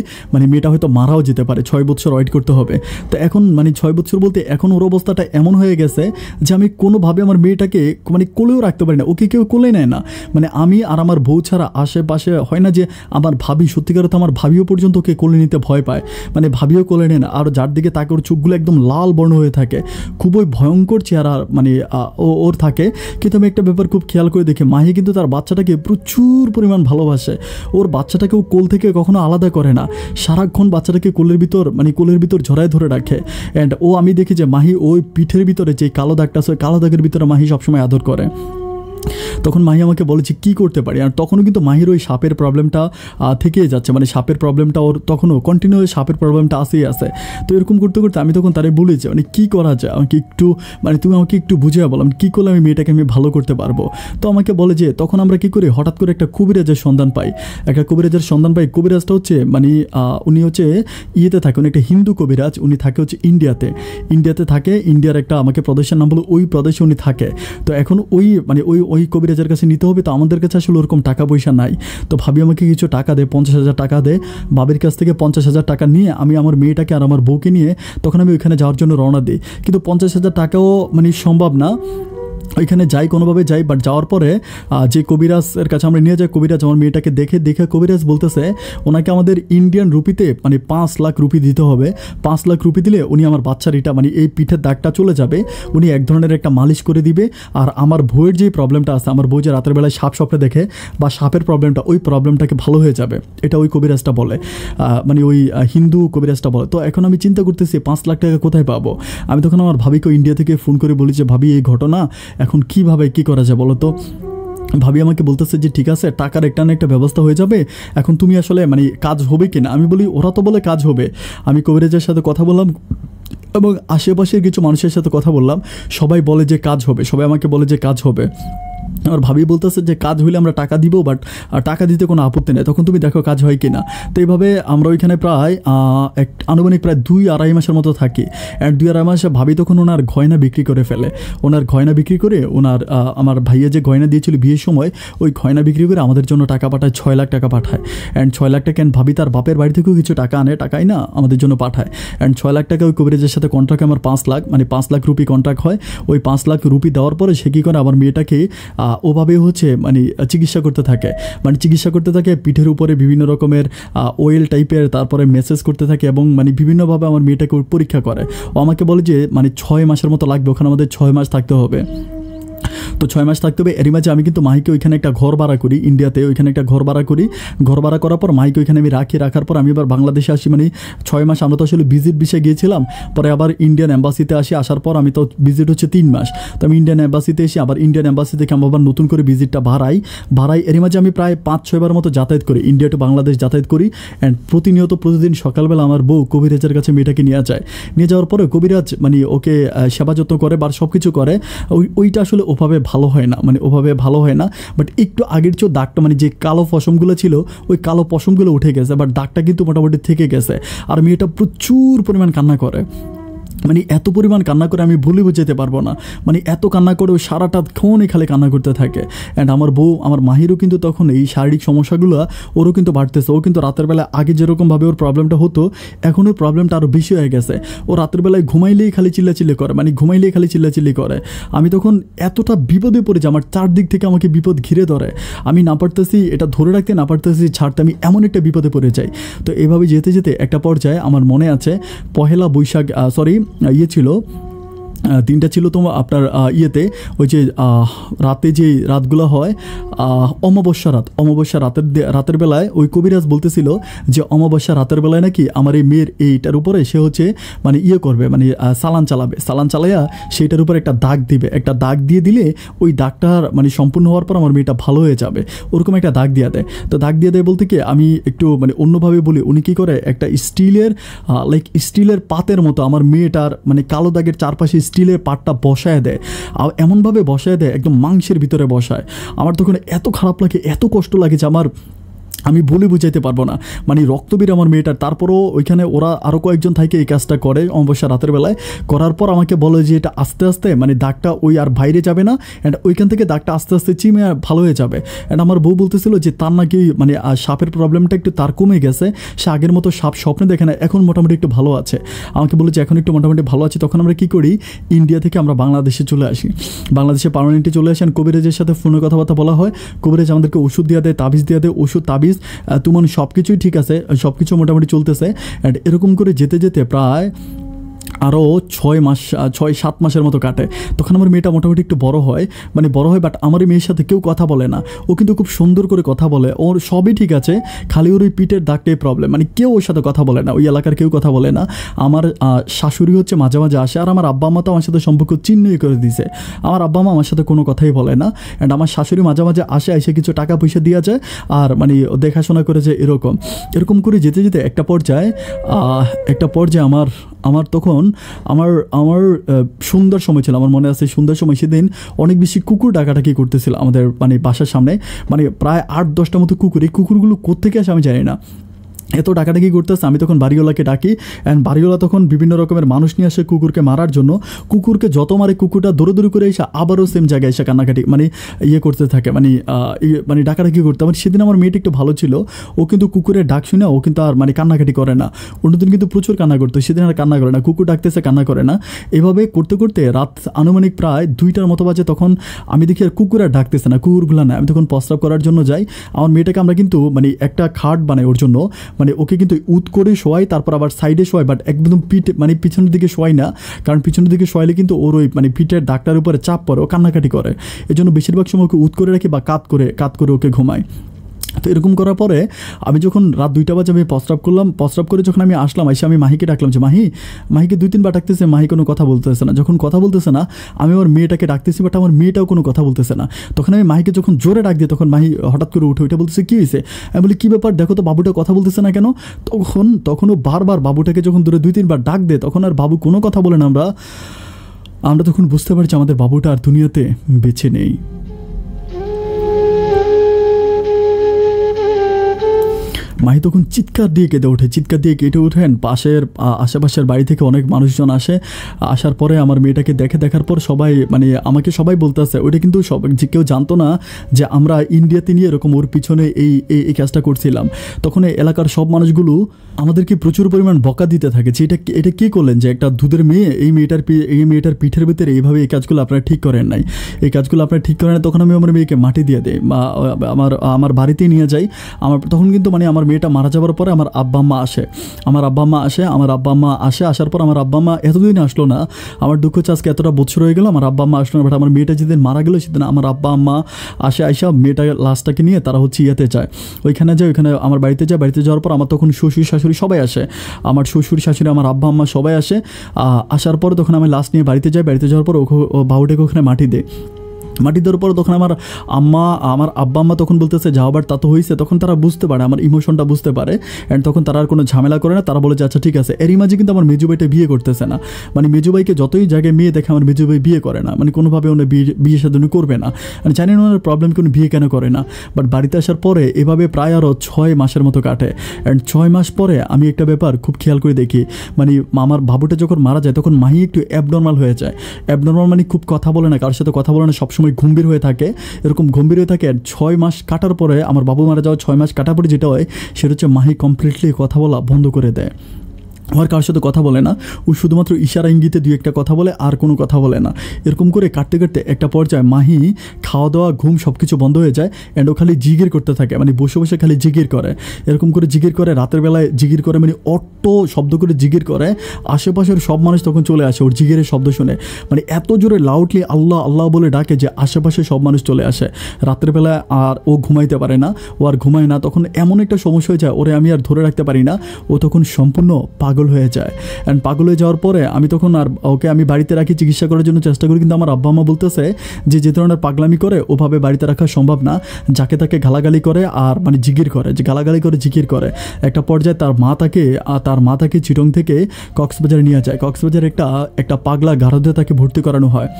মেয়েটা হয়তো মারাও যেতে পারে, 6 বছর ওয়েট করতে হবে। তো এখন 6 বছর বলতে এখন ওর অবস্থাটা এমন হয়ে গেছে যে আমি কোনোভাবে আমার মেয়েটাকে কোলেও রাখতে পারি না, ওকে কেউ কোলে নেয় না। আমি আর আমার বউ ছাড়া আশেপাশে হয় না যে আমার ভাবি, সত্যিকার তো আমার ভাবিও পর্যন্ত ওকে কোলে নিতে ভয় পায়, ভাবিও কোলে নেয় না। আর যার দিকে তাকে ওর চোখগুলো একদম লাল বর্ণ হয়ে থাকে, খুবই ভয়ঙ্কর চেহারা ওর থাকে। কিন্তু আমি একটা ব্যাপার খুব খেয়াল করে দেখি, মাহি কিন্তু তার বাচ্চাটাকে প্রচুর পরিমাণ ভালোবাসে। ওর বাচ্চাটাকেও কোল থেকে কখনো আলাদা করে না, সারাক্ষণ বাচ্চাটাকে কোলের ভিতর ঝরায় ধরে রাখে। অ্যান্ড আমি দেখি যে মাহি ওই পিঠের ভিতরে যে কালো দাগটা আছে, ওই কালো দাগের ভিতরে মাহি সবসময় আদর করে। তখন মাহি আমাকে বলেছে কী করতে পারি। আর তখনও কিন্তু মাহির ওই সাপের প্রবলেমটা থেকেই যাচ্ছে, সাপের প্রবলেমটা ওর তখনও কন্টিনিউ সাপের প্রবলেমটা আসেই আছে। তো এরকম করতে করতে আমি তখন তারে বলেছি কী করা যায়, আমাকে একটু তুমি আমাকে একটু বুঝিয়ে বলো কী করলে আমি মেয়েটাকে ভালো করতে পারবো। তো আমাকে বলে যে তখন আমরা কী করি, হঠাৎ করে একটা কবিরাজের সন্ধান পাই। কবিরাজটা হচ্ছে উনি হচ্ছে ইয়েতে থাকে, উনি একটা হিন্দু কবিরাজ, উনি থাকে হচ্ছে ইন্ডিয়াতে থাকে। ইন্ডিয়ার একটা আমাকে প্রদেশের নাম বলো, ওই প্রদেশে উনি থাকে। তো এখন ওই কবিরাজের কাছে নিতে হবে। তো আমাদের কাছে আসলে ওরকম টাকা পয়সা নাই। তো ভাবি আমাকে কিছু টাকা দেয়, 50,000 টাকা দেয়। বাবির কাছ থেকে 50,000 টাকা নিয়ে আমি আমার মেয়েটাকে আর আমার বউকে নিয়ে তখন আমি ওইখানে যাওয়ার জন্য রওনা দিই। কিন্তু 50,000 টাকাও সম্ভব না, ওইখানে যাই কোনোভাবে যাই। বাট যাওয়ার পরে যে কবিরাজের কাছে আমরা নিয়ে যাই, কবিরাজ আমার মেয়েটাকে দেখে কবিরাজ বলতেছে ওনাকে আমাদের ইন্ডিয়ান রুপিতে 5 লাখ রুপি দিতে হবে। 5 লাখ রুপি দিলে উনি আমার বাচ্চার এটা এই পিঠের দাগটা চলে যাবে, উনি এক ধরনের একটা মালিশ করে দিবে। আর আমার বউয়ের যেই প্রবলেমটা আছে, আমার বউ যে রাতের বেলায় সাপ স্বপ্নে দেখে বা সাপের প্রবলেমটা, ওই প্রবলেমটাকে ভালো হয়ে যাবে, এটা ওই কবিরাজটা বলে, ওই হিন্দু কবিরাজটা বলে। তো এখন আমি চিন্তা করতেছি 5 লাখ টাকা কোথায় পাবো। আমি তখন আমার ভাবিকে ইন্ডিয়া থেকে ফোন করে বলি যে ভাবি এই ঘটনা, এখন কীভাবে কী করা যায় বলো তো। ভাবি আমাকে বলতেছে যে ঠিক আছে, টাকার একটা না একটা ব্যবস্থা হয়ে যাবে, এখন তুমি আসলে কাজ হবে কিনা। আমি বলি ওরা তো বলে কাজ হবে। আমি কবিরাজের সাথে কথা বললাম এবং আশেপাশের কিছু মানুষের সাথে কথা বললাম, সবাই বলে যে কাজ হবে, সবাই আমাকে বলে যে কাজ হবে। আমার ভাবি বলতেছে যে কাজ হইলে আমরা টাকা দিব, বাট টাকা দিতে কোনো আপত্তি নেই, তখন তুমি দেখো কাজ হয় কি না। তো এইভাবে আমরা ওইখানে প্রায় আনুমানিক প্রায় 2-2.5 মাসের মতো থাকি। অ্যান্ড 2-2.5 মাসে ভাবি তখন ওনার গয়না বিক্রি করে ফেলে। আমার ভাইয়া যে গয়না দিয়েছিল বিয়ের সময়, ওই গয়না বিক্রি করে আমাদের জন্য টাকা পাঠায়, 6 লাখ টাকা পাঠায়। অ্যান্ড 6 লাখ টাকা ভাবি তার বাপের বাড়ি থেকেও কিছু টাকা আনে, টাকাই না আমাদের জন্য পাঠায়। অ্যান্ড 6 লাখ টাকা ওই কবিরাজের সাথে কন্ট্রাক্ট, আমার 5 লাখ রুপি কন্ট্রাক্ট হয়। ওই 5 লাখ রুপি দেওয়ার পরে সে কী করে, আমার মেয়েটাকে ওভাবে হচ্ছে চিকিৎসা করতে থাকে পিঠের উপরে বিভিন্ন রকমের অয়েল টাইপের, তারপরে মেসেজ করতে থাকে এবং বিভিন্নভাবে আমার মেয়েটাকে পরীক্ষা করে। ও আমাকে বলে যে 6 মাসের মতো লাগবে, ওখানে আমাদের 6 মাস থাকতে হবে। তো 6 মাস থাকতে হবে। এরই মাঝে আমি কিন্তু মাহিকে ওইখানে একটা ঘর ভাড়া করি, ইন্ডিয়াতে ওইখানে একটা ঘর ভাড়া করি। ঘর ভাড়া করার পর মাহিকে ওইখানে আমি রাখার পর আমি এবার বাংলাদেশে আসি। 6 মাস আমরা তো আসলে ভিজিট বিষয়ে গিয়েছিলাম, পরে আবার ইন্ডিয়ান এম্বাসিতে আসার পর আমি তো ভিজিট হচ্ছে 3 মাস। তো আমি ইন্ডিয়ান এম্বাসিতে এসে আবার ইন্ডিয়ান এম্বাসি থেকে আমি আবার নতুন করে ভিজিটটা ভাড়াই। এরই মাঝে আমি প্রায় 5-6 বার মতো যাতায়াত করি, ইন্ডিয়া টু বাংলাদেশ যাতায়াত করি। অ্যান্ড প্রতিদিন সকালবেলা আমার বউ কবিরাজের কাছে মেয়েটাকে নিয়ে যাওয়ার পরে কবিরাজ ওকে সেবা যত্ন করে বা সব কিছু করে। ওইটা আসলে ওভাবে ভালো হয় না, মানে ওভাবে ভালো হয় না। বাট একটু আগের চেয়েও দাগটা মানে যে কালো পশমগুলো ছিল ওই কালো পশমগুলো উঠে গেছে, বাট দাগটা কিন্তু মোটামুটি থেকে গেছে। আর মেয়েটা প্রচুর পরিমাণ কান্না করে, মানে এত পরিমাণ কান্না করে আমি ভুলে বোঝাতে পারবো না। মানে এত কান্না করে ও সারাটা ক্ষণই খালি কান্না করতে থাকে। অ্যান্ড আমার বউ, আমার মাহিরও কিন্তু তখন এই শারীরিক সমস্যাগুলো ওরও কিন্তু বাড়তেছে। ও কিন্তু রাতের বেলায় আগে যেরকমভাবে ওর প্রবলেমটা হতো, এখন ওর প্রবলেমটা আরও বেশি হয়ে গেছে। ও রাতের বেলায় ঘুমাইলেই খালি চিল্লাচিল্লি করে, মানে ঘুমাইলেই খালি চিল্লাচিল্লি করে। আমি তখন এতটা বিপদে পড়েছি, আমার চারদিক থেকে আমাকে বিপদ ঘিরে ধরে, আমি না পারতেছি এটা ধরে রাখতে, না পারতেছি ছাড়তে, আমি এমন একটা বিপদে পড়ে যাই। তো এভাবে যেতে যেতে একটা পর্যায়ে আমার মনে আছে পহেলা বৈশাখ, ইয়ে ছিল, দিনটা ছিল তোমার আপনার ইয়েতে ওই যে রাতে যে রাতগুলো হয় অমাবস্যা রাতের বেলায় ওই কবিরাজ বলতেছিল যে অমাবস্যা রাতের বেলায় নাকি আমার এই মেয়ের এইটার উপরে সে হচ্ছে মানে ইয়ে করবে, মানে চালান চালাইয়া সেইটার উপরে একটা দাগ দিবে, একটা দাগ দিয়ে দিলে ওই দাগটার মানে সম্পূর্ণ হওয়ার পর আমার মেয়েটা ভালো হয়ে যাবে, ওরকম একটা দাগ দিয়ে দেয়। তো দাগ দিয়ে দেয় বলতে কি আমি একটু মানে অন্যভাবে বলি, উনি কী করে একটা স্টিলের পাতের মতো আমার মেয়েটার মানে কালো দাগের চারপাশে স্টিলের পাটটা বসায় দেয়, আর এমনভাবে বসায় দেয় একদম মাংসের ভিতরে বসায়। আমার তখন এত খারাপ লাগে, এত কষ্ট লাগে যে আমি বলে বুঝাইতে পারবো না, মানে রক্তবীর আমার মেয়েটার। তারপরও ওইখানে ওরা আরও কয়েকজন থাকে এই কাজটা করে অমাবস্যা রাতের বেলায়, করার পর আমাকে বলে যে এটা আস্তে আস্তে মানে দাগটা ওই আর বাইরে যাবে না, অ্যান্ড ওইখান থেকে দাগটা আস্তে আস্তে চিমে ভালো হয়ে যাবে। অ্যান্ড আমার বউ বলতেছিল যে তার নাকি মানে সাপের প্রবলেমটা একটু তার কমে গেছে, সে আগের মতো সাপ স্বপ্নে দেখে না, এখন মোটামুটি একটু ভালো আছে। আমাকে বলে যে এখন একটু মোটামুটি ভালো আছে। তখন আমরা কী করি, ইন্ডিয়া থেকে আমরা বাংলাদেশে চলে আসি, বাংলাদেশে পার্মানেন্টে চলে আসি। কবিরাজের সাথে ফোনে কথাবার্তা বলা হয়, কবিরাজ আমাদেরকে ওষুধ দিয়ে দেয়, তাবিজ দিয়ে দেয়, ওষুধ তাবিজ তেমন সব কিছুই ঠিক আছে, সব কিছু মোটামুটি চলতেছে। অ্যান্ড এরকম করে যেতে যেতে প্রায় আরও 6-7 মাসের মতো কাটে। তখন আমার মেয়েটা মোটামুটি একটু বড় হয়, বাট আমার এই মেয়ের সাথে কেউ কথা বলে না। ও কিন্তু খুব সুন্দর করে কথা বলে, ওর সবই ঠিক আছে, খালি ওর ওই পিঠের দাগটাই প্রবলেম, মানে কেউ ওর সাথে কথা বলে না, ওই এলাকার কেউ কথা বলে না। আমার শাশুড়ি হচ্ছে মাঝে মাঝে আসে, আর আমার আব্বা মা তো আমার সাথে সম্পর্ক চিহ্নই করে দিয়েছে, আমার আব্বা মা আমার সাথে কোনো কথাই বলে না। অ্যান্ড আমার শাশুড়ি মাঝে মাঝে এসে কিছু টাকা পয়সা দিয়ে যায়, আর মানে দেখাশোনা করে যে এরকম করে যেতে যেতে একটা পর্যায়ে আমার তখন আমার সন্ধ্যার সময় ছিল, আমার মনে আছে সন্ধ্যার সময় সেদিন অনেক বেশি কুকুর ডাকাডাকি করতেছিল আমাদের মানে বাসার সামনে, মানে প্রায় 8-10টা মতো কুকুর। এই কুকুরগুলো কোত্থেকে আসে আমি জানি না, এত ডাকাডাকি করতেছে। আমি তখন বাড়িওয়ালাকে ডাকি, অ্যান্ড বাড়িওয়ালা তখন বিভিন্ন রকমের মানুষ নিয়ে আসে কুকুরকে মারার জন্য। কুকুরকে যত মারে কুকুরটা দৌড়ে করে এসে আবারও সেম জায়গায় এসে কান্নাকাটি মানে ইয়ে করতে থাকে, মানে ডাকাডাকি করতে। মানে সেদিন আমার মেয়েটা একটু ভালো ছিল, ও কিন্তু কুকুরের ডাক শুনে ও কিন্তু আর মানে কান্নাকাটি করে না। অন্যদিন কিন্তু প্রচুর কান্না করতো, সেদিন আর কান্না করে না, কুকুর ডাকতেছে কান্না করে না। এভাবে করতে করতে রাত আনুমানিক প্রায় 2টার মতো বাজে, তখন আমি দেখি আর কুকুর আর ডাকতেছে না, কুকুরগুলো না। আমি তখন প্রস্রাব করার জন্য যাই, আমার মেয়েটাকে আমরা কিন্তু মানে একটা খাট বানাই ওর জন্য, মানে ওকে কিন্তু উত করে শোয়াই, তারপর আবার সাইডে শোয়াই, বাট একদম মানে পিছনের দিকে শোয়াই না, কারণ পিছনের দিকে শোয়াইলে কিন্তু ওর ওই মানে পিঠের ডাক্তার উপরে চাপ পড়ে, ও কান্নাকাটি করে। এই জন্য বেশিরভাগ সময় ওকে উত করে রাখি বা কাত করে ওকে ঘুমাই। তো এরকম করার পরে আমি যখন রাত 2টা বাজে আমি প্রস্রাব করে যখন আমি আসলাম, এসে আমি মাহিকে ডাকলাম যে মাহিকে 2-3 বার ডাকতেছে, মাহি কোনো কথা বলতেছে না। যখন কথা বলতেছে না, আমি আমার মেয়েটাকে ডাকতেছি, বাট আমার মেয়েটাও কোনো কথা বলতেছে না। তখন আমি মাহিকে যখন জোরে ডাক দিই, তখন মাহি হঠাৎ করে উঠে ওইটা বলতেছে কী হয়েছে। আমি বলি কী ব্যাপার, দেখো তো বাবুটা কথা বলতেছে না কেন। তখনও বারবার বাবুটাকে যখন ধরে 2-3 বার ডাক দেয়, তখন আর বাবু কোনো কথা বলে না। আমরা তখন বুঝতে পারছি আমাদের বাবুটা আর দুনিয়াতে বেঁচে নেই। মাহি তখন চিৎকার দিয়ে কেটে ওঠেন। আশেপাশের বাড়ি থেকে অনেক মানুষজন আসার পরে আমার মেয়েটাকে দেখার পর আমাকে সবাই বলতে আসে, ওইটা কিন্তু কেউ জানতো না যে আমরা ইন্ডিয়াতে নিয়ে এরকম ওর পিছনে এই কাজটা করছিলাম। তখন এলাকার সব মানুষগুলো আমাদেরকে প্রচুর পরিমাণ বকা দিতে থাকে যে এটা কী করলেন, যে একটা দুধের মেয়ে এই মেয়েটার পিঠের ভিতরে এইভাবে এই কাজগুলো আপনারা ঠিক করেন নাই। তখন আমি আমার মেয়েকে মাটি দিয়ে দেই, আমার বাড়িতে নিয়ে যাই। তখন কিন্তু মানে আমার মেয়েটা মারা যাওয়ার পরে আমার আব্বা আম্মা আসে। আসার পর আমার আব্বা আম্মা এতদিন আসলো না। আমার দুঃখ হচ্ছে আজকে এতটা বছর হয়ে গেল আমার আব্বা আম্মা আসলো না, বাট আমার মেয়েটা যেদিন মারা গেলো সেদিন আমার আব্বা আম্মা আইসা মেয়েটা লাশটাকে নিয়ে তারা হচ্ছে ইয়েতে যায়, ওইখানে আমার বাড়িতে যাওয়ার পর আমার তখন শ্বশুর শাশুড়ি সবাই আসে, আমার শ্বশুর শাশুড়ি আমার আব্বা আম্মা সবাই আসে। আসার পর তখন আমি লাশ নিয়ে বাড়িতে যাই, বাড়িতে যাওয়ার পর বাবুটাকে ওখানে মাটি দেয়। মাটি দেওয়ার পরে তখন আমার আব্বা আম্মা তখন বলতেছে যাও আবার তা তো হয়েছে, তখন তারা বুঝতে পারে আমার ইমোশনটা বুঝতে পারে, অ্যান্ড তখন তারা আর কোনো ঝামেলা করে না, তারা বলে যে আচ্ছা ঠিক আছে। এরই মাঝে কিন্তু আমার মেজু ভাইটা বিয়ে করতেছে না, মানে মেজু ভাইকে যতই জায়গায় মেয়ে দেখে আমার মেজু ভাই বিয়ে করে না, মানে কোনোভাবে উনি বিয়ে সাথে উনি করবে না, মানে জানি না ওনার প্রবলেম কি উনি বিয়ে কেন করে না। বাট বাড়িতে আসার পরে এভাবে প্রায় আরও 6 মাসের মতো কাটে, অ্যান্ড 6 মাস পরে আমি একটা ব্যাপার খুব খেয়াল করে দেখি, মানে আমার বাবুটা যখন মারা যায় তখন মাহি একটু অ্যাবনর্মাল হয়ে যায়। অ্যাবনর্মাল মানে খুব কথা বলে না, কারোর সাথে কথা বলে না, সবসময় গম্ভীর হয়ে থাকে, এরকম গম্ভীর হয়ে থাকে। 6 মাস কাটার পরে আমার বাবু মারা যাওয়া 6 মাস কাটার পরে যেটা হয় সেটা হচ্ছে মাহি কমপ্লিটলি কথা বলা বন্ধ করে দেয়। আমার কারোর সাথে কথা বলে না, ও শুধুমাত্র ইশারা ইঙ্গিতে 2-1টা কথা বলে, আর কোনো কথা বলে না। এরকম করে কাটতে কাটতে একটা পর্যায়ে মাহি খাওয়া দাওয়া ঘুম সব কিছু বন্ধ হয়ে যায়, অ্যান্ড ও খালি জিগির করতে থাকে, মানে বসে বসে খালি জিগির করে, এরকম করে জিগির করে, রাতের বেলায় জিগির করে, মানে অটো শব্দ করে জিগির করে। আশেপাশের সব মানুষ তখন চলে আসে ওর জিগিরের শব্দ শুনে, মানে এত জোরে লাউডলি আল্লাহ আল্লাহ বলে ডাকে যে আশেপাশে সব মানুষ চলে আসে। রাতের বেলায় আর ও ঘুমাইতে পারে না, ও আর ঘুমায় না, তখন এমন একটা সমস্যা হয়ে যায় ওরে আমি আর ধরে রাখতে পারি না, ও তখন সম্পূর্ণ পাগল হয়ে যায়। অ্যান্ড পাগল হয়ে যাওয়ার পরে আমি তখন আর ওকে আমি বাড়িতে রাখি, চিকিৎসা করার জন্য চেষ্টা করি, কিন্তু আমার আব্বা আম্মা বলতেছে যে ধরনের পাগলামি করে ওভাবে বাড়িতে রাখা সম্ভব না, যাকে তাকে গালাগালি করে আর মানে জিগির করে, যে গালাগালি করে জিগির করে। একটা পর্যায়ে তার মা তাকে চিটং থেকে কক্সবাজারে নিয়ে যায়, কক্সবাজারে একটা পাগলা গারদে তাকে ভর্তি করানো হয়,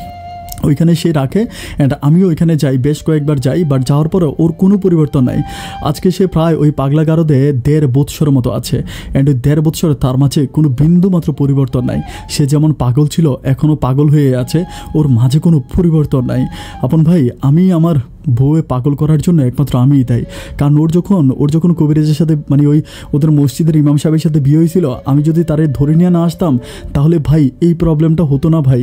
ওইখানে সে রাখে। অ্যান্ড আমিও ওইখানে যাই, বেশ কয়েকবার যাই, বাট যাওয়ার পরে ওর কোনো পরিবর্তন নাই। আজকে সে প্রায় ওই পাগলা গারদে 1.5 বৎসরের মতো আছে, অ্যান্ড ওই 1.5 বৎসর তার মাঝে কোনো বিন্দু মাত্র পরিবর্তন নাই। সে যেমন পাগল ছিল এখনও পাগল হয়ে আছে, ওর মাঝে কোনো পরিবর্তন নাই। আপন ভাই, আমি আমার বউয়ে পাগল করার জন্য একমাত্র আমিই তাই, কারণ ওর যখন কবিরাজের সাথে মানে ওই ওদের মসজিদের ইমাম সাহেবের সাথে বিয়ে হয়েছিল, আমি যদি তারে ধরে নিয়ে না আসতাম তাহলে ভাই এই প্রবলেমটা হতো না ভাই।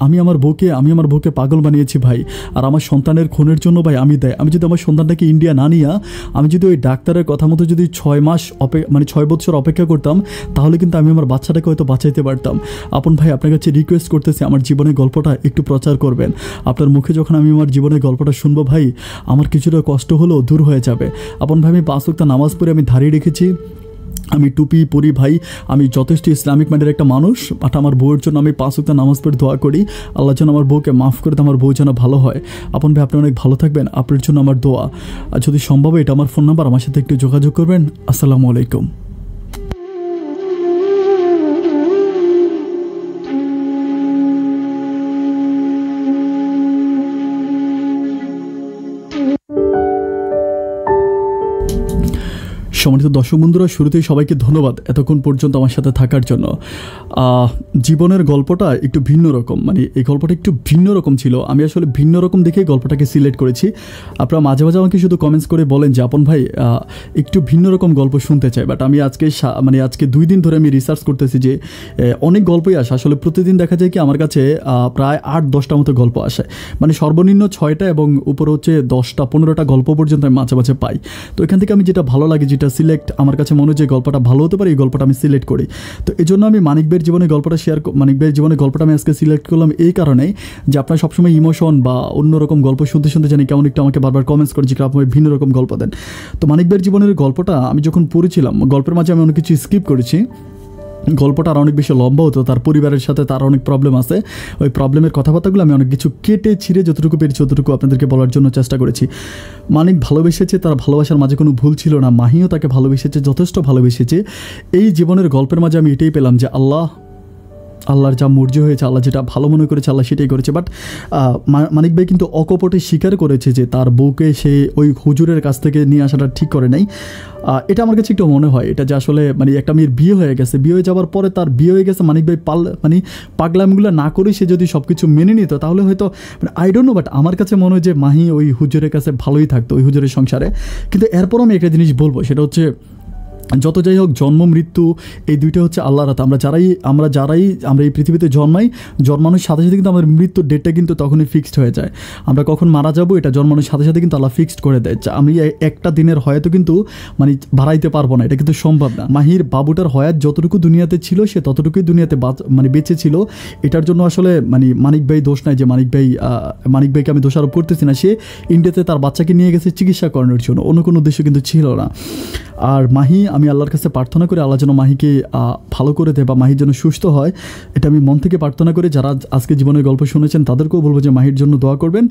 আমি আমার বউকে পাগল বানিয়েছি ভাই, আর আমার সন্তানের খুনের জন্য ভাই আমি দেয়। আমি যদি আমার সন্তানটাকে ইন্ডিয়া না নিয়ে আমি যদি ওই ডাক্তারের কথা মতো যদি 6 বছর অপেক্ষা করতাম, তাহলে কিন্তু আমি আমার বাচ্চাটাকে হয়তো বাঁচাইতে পারতাম। আপন ভাই, আপনার কাছে রিকোয়েস্ট করতেছি আমার জীবনের গল্পটা একটু প্রচার করবেন। আপনার মুখে যখন আমি আমার জীবনের গল্পটা শুনবো ভাই, আমার কিছুটা কষ্ট হলেও দূর হয়ে যাবে। আপন ভাই, আমি 5 ওয়াক্ত নামাজ পড়ে আমি দাঁড়িয়ে রেখেছি, আমি টুপি পরি ভাই, আমি যথেষ্ট ইসলামিক মাইন্ডের একটা মানুষ, বাট আমার বউয়ের জন্য আমি 5 ওয়াক্ত নামাজ পড়ে দোয়া করি আল্লাহ যেন আমার বউকে মাফ করে দেয়, আমার বউ যেন ভালো হয়। আপন ভাই, আপনি অনেক ভালো থাকবেন, আপনার জন্য আমার দোয়া। আর যদি সম্ভব এটা আমার ফোন নাম্বার, আমার সাথে একটু যোগাযোগ করবেন। আসসালামু আলাইকুম। সম্মানিত দর্শক বন্ধুরা, শুরুতেই সবাইকে ধন্যবাদ এতক্ষণ পর্যন্ত আমার সাথে থাকার জন্য। জীবনের গল্পটা একটু ভিন্ন রকম, মানে এই গল্পটা একটু ভিন্ন রকম ছিল, আমি আসলে ভিন্ন রকম দেখেই গল্পটাকে সিলেক্ট করেছি। আপনারা মাঝে মাঝে আমাকে শুধু কমেন্টস করে বলেন যে আপন ভাই একটু ভিন্ন রকম গল্প শুনতে চাই, বাট আমি আজকে 2 দিন ধরে আমি রিসার্চ করতেছি যে অনেক গল্পই আসে, আসলে প্রতিদিন দেখা যায় কি আমার কাছে প্রায় 8-10টা মতো গল্প আসে, মানে সর্বনিম্ন 6টা এবং উপরে হচ্ছে 10-15টা গল্প পর্যন্ত আমি মাঝে মাঝে পাই। তো এখান থেকে আমি যেটা ভালো লাগে, যেটা সিলেক্ট আমার কাছে মনে হয় যে গল্পটা ভালো হতে পারে, এই গল্পটা আমি সিলেক্ট করি। তো এই জন্য আমি মানিক ভাইয়ের জীবনের গল্পটা আমি আজকে সিলেক্ট করলাম এই কারণেই যে আপনার সবসময় ইমোশন বা অন্যরকম গল্প শুনতে শুনতে জানি কেমন একটু আমাকে বারবার কমেন্টস করে যে আপনি ভিন্ন রকম গল্প দেন। তো মানিক ভাইয়ের জীবনের গল্পটা আমি যখন পড়েছিলাম, গল্পের মাঝে আমি অনেক কিছু স্কিপ করেছি, গল্পটা আর অনেক বেশি লম্বা হতো, তার পরিবারের সাথে তার অনেক প্রবলেম আছে, ওই প্রবলেমের কথাবার্তাগুলো আমি অনেক কিছু কেটে ছিঁড়ে যতটুকু পেরেছি ততটুকু আপনাদেরকে বলার জন্য চেষ্টা করেছি। মানিক ভালোবেসেছে, তার ভালোবাসার মাঝে কোনো ভুল ছিল না, মাহিও তাকে ভালোবেসেছে, যথেষ্ট ভালোবেসেছে। এই জীবনের গল্পের মাঝে আমি এটাই পেলাম যে আল্লাহর যা মর্জি হয়েছে, আল্লাহ যেটা ভালো মনে করেছে আল্লাহ সেটাই করেছে। বাট মানিক ভাই কিন্তু অকপটে স্বীকার করেছে যে তার বউকে সে ওই হুজুরের কাছ থেকে নিয়ে আসাটা ঠিক করে নাই। এটা আমার কাছে একটু মনে হয় এটা যে আসলে মানে একটা মেয়ের বিয়ে হয়ে গেছে, বিয়ে হয়ে যাওয়ার পরে তার বিয়ে হয়ে গেছে, মানিক ভাই পাগলামিগুলো না করে সে যদি সব কিছু মেনে নিত তাহলে হয়তো মানে আই ডোন্ট নো, বাট আমার কাছে মনে হয় যে মাহি ওই হুজুরের কাছে ভালোই থাকতো, ওই হুজুরের সংসারে। কিন্তু এরপরও আমি একটা জিনিস বলবো, সেটা হচ্ছে যত যাই হোক জন্ম মৃত্যু এই দুইটা হচ্ছে আল্লাহর হাতে। আমরা এই পৃথিবীতে জন্মানোর সাথে সাথে কিন্তু আমাদের মৃত্যুর ডেটটা কিন্তু তখনই ফিক্সড হয়ে যায়। আমরা কখন মারা যাব এটা জন্মানোর সাথে সাথে কিন্তু আল্লাহ ফিক্সড করে দেয়। আমি একটা দিনের হয়তো কিন্তু মানে বাড়াইতে পারবো না, এটা কিন্তু সম্ভব না। মাহির বাবুটার হয়াত যতটুকু দুনিয়াতে ছিল সে ততটুকুই দুনিয়াতে মানে বেঁচে ছিল। এটার জন্য আসলে মানে মানিক ভাই দোষ নাই, যে মানিক ভাইকে আমি দোষারোপ করতেছি না। সে ইন্ডিয়াতে তার বাচ্চাকে নিয়ে গেছে চিকিৎসা করানোর জন্য, অন্য কোনো উদ্দেশ্য কিন্তু ছিল না। আর মাহি আমি আল্লাহর কাছে প্রার্থনা করি আল্লাহ যেন মাহিকে ভালো করে দেয় বা মাহি যেন সুস্থ হয়, এটা আমি মন থেকে প্রার্থনা করি। যারা আজকে জীবনের গল্প শুনেছেন তাদেরকেও বলবো যে মাহির জন্য দোয়া করবেন,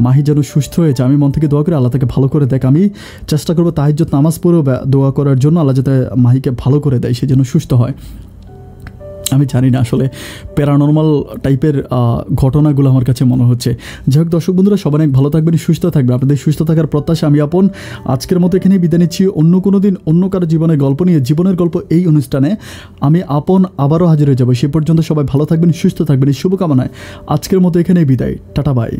মাহি যেন সুস্থ হয়েছে। আমি মন থেকে দোয়া করি আল্লাহ তাকে ভালো করে দেখ। আমি চেষ্টা করবো তাহাজ্জুদ নামাজ পড়েও দোয়া করার জন্য আল্লাহ যাতে মাহিকে ভালো করে দেয়, সে যেন সুস্থ হয়। আমি জানি না আসলে প্যারানর্মাল টাইপের ঘটনাগুলো আমার কাছে মনে হচ্ছে। যাই হোক দর্শক বন্ধুরা, সবাই অনেক ভালো থাকবেন, সুস্থ থাকবেন। আপনাদের সুস্থ থাকার প্রত্যাশা আমি আপন আজকের মতো এখানেই বিদায় নিচ্ছি। অন্য কোনো দিন অন্য কারো জীবনের গল্প নিয়ে, জীবনের গল্প এই অনুষ্ঠানে আমি আপন আবারও হাজির হয়ে যাবো। সে পর্যন্ত সবাই ভালো থাকবেন, সুস্থ থাকবেন, এই শুভকামনায় আজকের মতো এখানেই বিদায়। Tata bye.